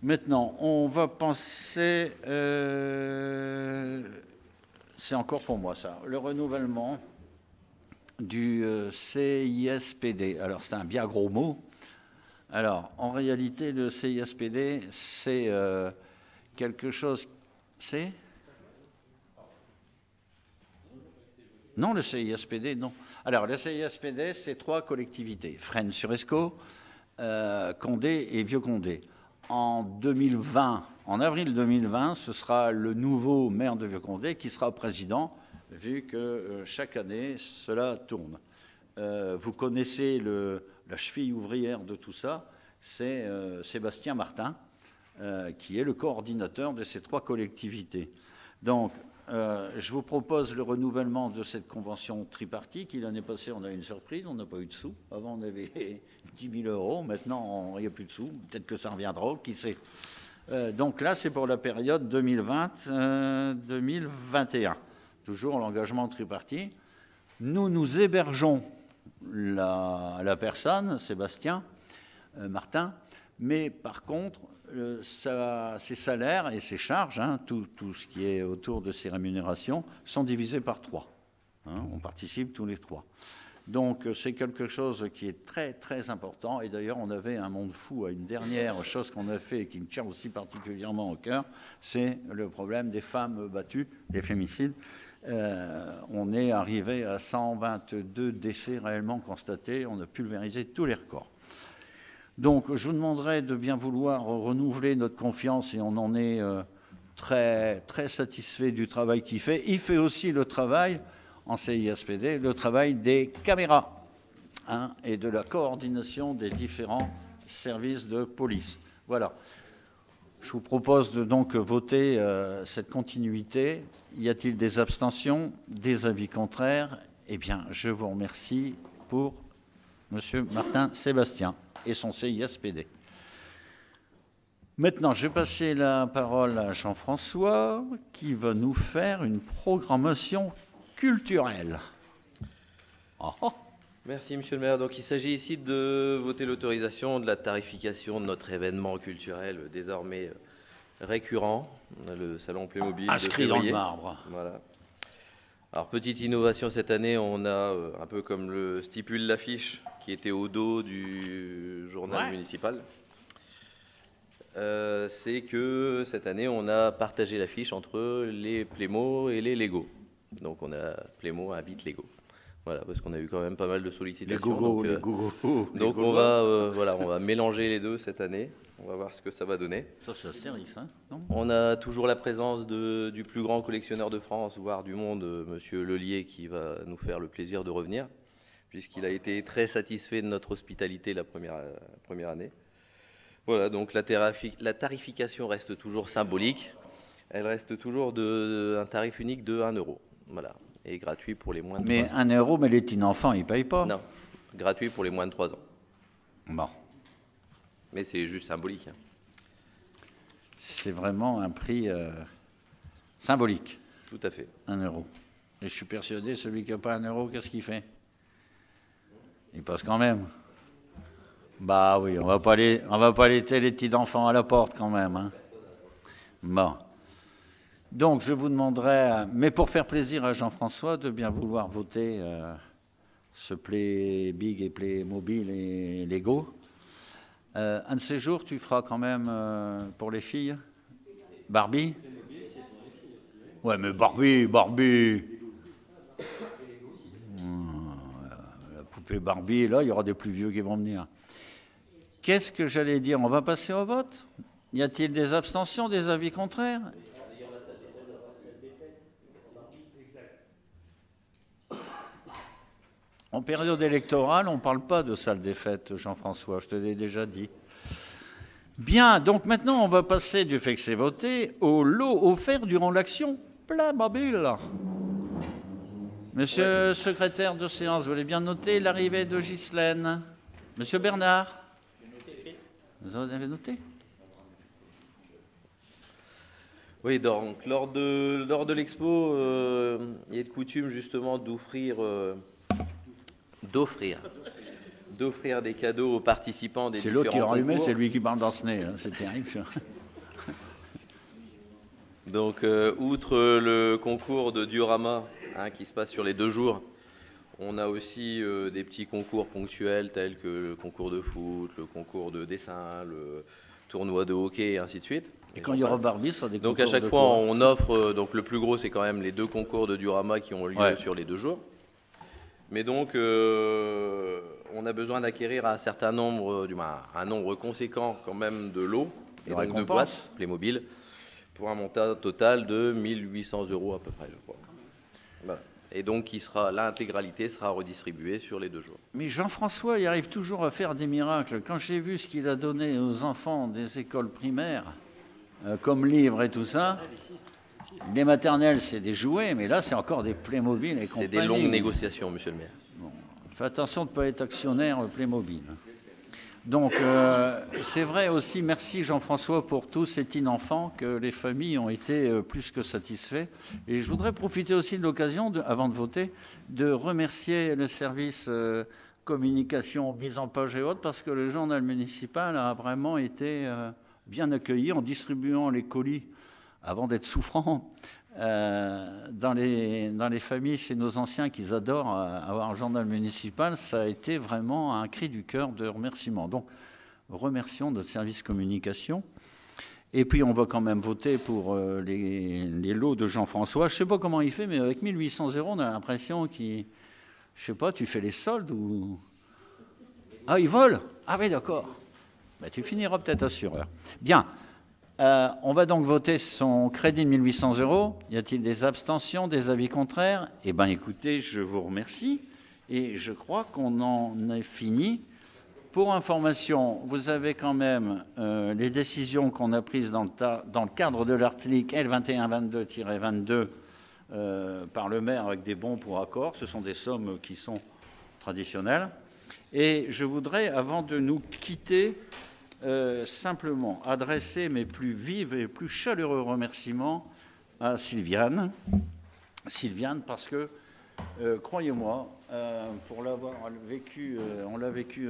Maintenant, on va penser... c'est encore pour moi, ça. Le renouvellement du CISPD. Alors, c'est un bien gros mot. Alors, en réalité, le CISPD, c'est quelque chose... C'est... Non, le CISPD, non. Alors, le CISPD, c'est 3 collectivités. Fresnes-sur-Escaut, Condé et Vieux-Condé. En 2020, en avril 2020, ce sera le nouveau maire de Vieux-Condé qui sera président, vu que chaque année, cela tourne. Vous connaissez la cheville ouvrière de tout ça, c'est Sébastien Martin, qui est le coordinateur de ces 3 collectivités. Donc, je vous propose le renouvellement de cette convention tripartite. L'année passée, on a eu une surprise, on n'a pas eu de sous. Avant, on avait 10 000 euros. Maintenant, il n'y a plus de sous. Peut-être que ça reviendra, qui sait. Donc là, c'est pour la période 2020-2021. Toujours l'engagement tripartite. Nous hébergeons la personne, Sébastien Martin, mais par contre, ses salaires et ses charges, hein, tout ce qui est autour de ses rémunérations, sont divisés par 3. Hein, on participe tous les 3. Donc c'est quelque chose qui est très très important. Et d'ailleurs on avait un monde fou à une dernière chose qu'on a fait et qui me tient aussi particulièrement au cœur, c'est le problème des femmes battues, des féminicides. On est arrivé à 122 décès réellement constatés. On a pulvérisé tous les records. Donc je vous demanderai de bien vouloir renouveler notre confiance et on en est très, très satisfait du travail qu'il fait. Il fait aussi le travail, en CISPD, le travail des caméras et de la coordination des différents services de police. Voilà. Je vous propose de donc voter cette continuité. Y a-t-il des abstentions, des avis contraires? Eh bien, je vous remercie pour M. Martin Sébastien et son CISPD. Maintenant, je vais passer la parole à Jean-François qui va nous faire une programmation culturelle. Oh. Merci, Monsieur le maire. Donc, il s'agit ici de voter l'autorisation de la tarification de notre événement culturel désormais récurrent, le salon Playmobil. Inscrit dans le marbre. Voilà. Alors, petite innovation cette année, on a, un peu comme le stipule l'affiche qui était au dos du journal municipal, c'est que cette année, on a partagé l'affiche entre les Playmo et les Lego. Donc, on a Playmo habite Lego. Voilà, parce qu'on a eu quand même pas mal de sollicitations. Les gogo. Donc on va mélanger les deux cette année. On va voir ce que ça va donner. Ça, c'est Astérix, hein, non ? On a toujours la présence du plus grand collectionneur de France, voire du monde, Monsieur Lelier, qui va nous faire le plaisir de revenir, puisqu'il a été très satisfait de notre hospitalité la première année. Voilà, donc la tarification reste toujours symbolique. Elle reste toujours un tarif unique de 1 €. Voilà. Et gratuit pour les moins de 3 ans. Mais 1 €, mais les petits enfants, ils ne payent pas. Non, gratuit pour les moins de 3 ans. Bon. Mais c'est juste symbolique. C'est vraiment un prix symbolique. Tout à fait. 1 €. Et je suis persuadé, celui qui n'a pas 1 €, qu'est-ce qu'il fait? Il passe quand même. Bah oui, on va pas laisser les petits enfants à la porte quand même. Hein. Bon. Donc, je vous demanderai, mais pour faire plaisir à Jean-François, de bien vouloir voter ce Play Big et Playmobil et Lego. Un de ces jours, tu feras quand même pour les filles Barbie? Ouais, mais Barbie. La poupée Barbie, là, il y aura des plus vieux qui vont venir. Qu'est-ce que j'allais dire? On va passer au vote? Y a-t-il des abstentions, des avis contraires? En période électorale, on ne parle pas de salle des fêtes, Jean-François, je te l'ai déjà dit. Bien, donc maintenant, on va passer, du fait que c'est voté, au lot offert durant l'action Playmobil. Monsieur le secrétaire de séance, vous voulez bien noter l'arrivée de Ghislaine. Monsieur Bernard, vous avez noté? Oui, donc lors de l'expo, il est de coutume justement d'offrir des cadeaux aux participants des différents concours. C'est l'autre qui a enrhumé, c'est lui qui parle dans ce nez, hein. C'est terrible. Donc, outre le concours de diorama qui se passe sur les 2 jours, on a aussi des petits concours ponctuels tels que le concours de foot, le concours de dessin, le tournoi de hockey et ainsi de suite. Et quand il y aura Barbie, ça sera des concours. Donc à chaque fois, on offre, donc le plus gros, c'est quand même les 2 concours de diorama qui ont lieu sur les 2 jours. Mais donc, on a besoin d'acquérir un certain nombre, un nombre conséquent quand même de lots et donc de boîtes Playmobil pour un montant total de 1 800 € à peu près, je crois. Voilà. Et donc, l'intégralité sera redistribuée sur les 2 jours. Mais Jean-François, il arrive toujours à faire des miracles. Quand j'ai vu ce qu'il a donné aux enfants des écoles primaires, comme livres et tout ça, les maternelles, c'est des jouets, mais là, c'est encore des Playmobil et compagnie. C'est des longues négociations, monsieur le maire. Bon, fais attention de ne pas être actionnaire Playmobil. Donc, c'est vrai aussi, merci Jean-François pour tous ces petits enfants que les familles ont été plus que satisfaits. Et je voudrais profiter aussi de l'occasion, avant de voter, de remercier le service communication, mise en page et autres, parce que le journal municipal a vraiment été bien accueilli en distribuant les colis, avant d'être souffrant, dans les familles chez nos anciens qui adorent avoir un journal municipal, ça a été vraiment un cri du cœur de remerciement. Donc, remercions notre service communication. Et puis, on va quand même voter pour les lots de Jean-François. Je ne sais pas comment il fait, mais avec 1 800 €, on a l'impression qu'il... Je ne sais pas, tu fais les soldes ou... Ah, il vole? Ah oui, d'accord. Ben, tu finiras peut-être assureur. Bien. On va donc voter son crédit de 1 800 €. Y a-t-il des abstentions, des avis contraires? Eh bien, écoutez, je vous remercie. Et je crois qu'on en est fini. Pour information, vous avez quand même les décisions qu'on a prises dans le cadre de l'article L2122-22 par le maire avec des bons pour accord. Ce sont des sommes qui sont traditionnelles. Et je voudrais, avant de nous quitter, simplement adresser mes plus vifs et plus chaleureux remerciements à Sylviane. Sylviane, parce que, croyez-moi, pour l'avoir vécu, on l'a vécu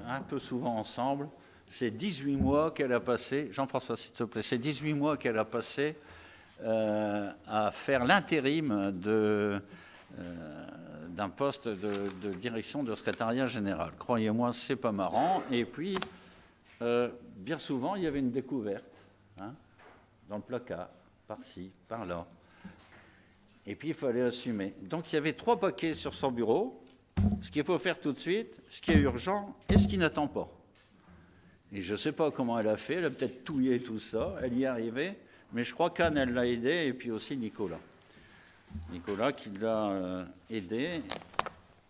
un peu souvent ensemble, c'est 18 mois qu'elle a passé, Jean-François s'il te plaît, c'est 18 mois qu'elle a passé à faire l'intérim d'un poste de direction de secrétariat général. Croyez-moi, c'est pas marrant. Et puis, bien souvent, il y avait une découverte, hein, dans le placard, par-ci, par-là. Et puis, il fallait assumer. Donc, il y avait 3 paquets sur son bureau, ce qu'il faut faire tout de suite, ce qui est urgent et ce qui n'attend pas. Et je ne sais pas comment elle a fait, elle a peut-être touillé tout ça, elle y est arrivée, mais je crois qu'Anne, elle l'a aidé, et puis aussi Nicolas. Nicolas qui l'a aidé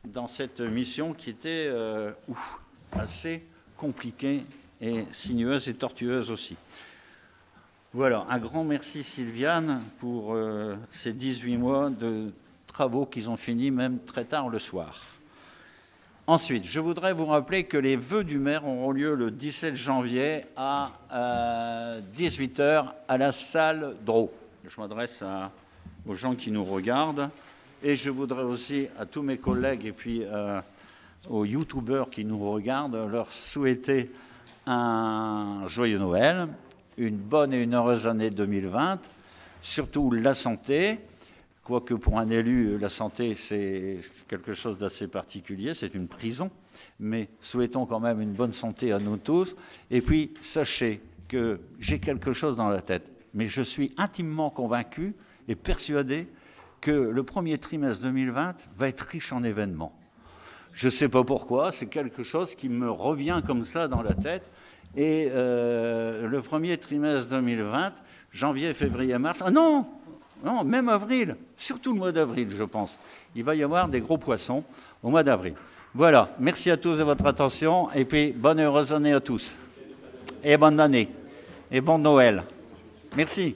dans cette mission qui était assez compliquée et sinueuse et tortueuse aussi. Voilà, un grand merci Sylviane pour ces 18 mois de travaux qu'ils ont fini même très tard le soir. Ensuite, je voudrais vous rappeler que les vœux du maire auront lieu le 17 janvier à 18 h à la salle Draw. Je m'adresse aux gens qui nous regardent et je voudrais aussi à tous mes collègues et puis aux youtubeurs qui nous regardent leur souhaiter un joyeux Noël, une bonne et une heureuse année 2020, surtout la santé, quoique pour un élu, la santé c'est quelque chose d'assez particulier, c'est une prison, mais souhaitons quand même une bonne santé à nous tous. Et puis sachez que j'ai quelque chose dans la tête, mais je suis intimement convaincu et persuadé que le premier trimestre 2020 va être riche en événements. Je ne sais pas pourquoi, c'est quelque chose qui me revient comme ça dans la tête. Et le premier trimestre 2020, janvier, février, mars... Ah non, non, même avril, surtout le mois d'avril, je pense. Il va y avoir des gros poissons au mois d'avril. Voilà, merci à tous de votre attention. Et puis, bonne et heureuse année à tous. Et bonne année. Et bon Noël. Merci.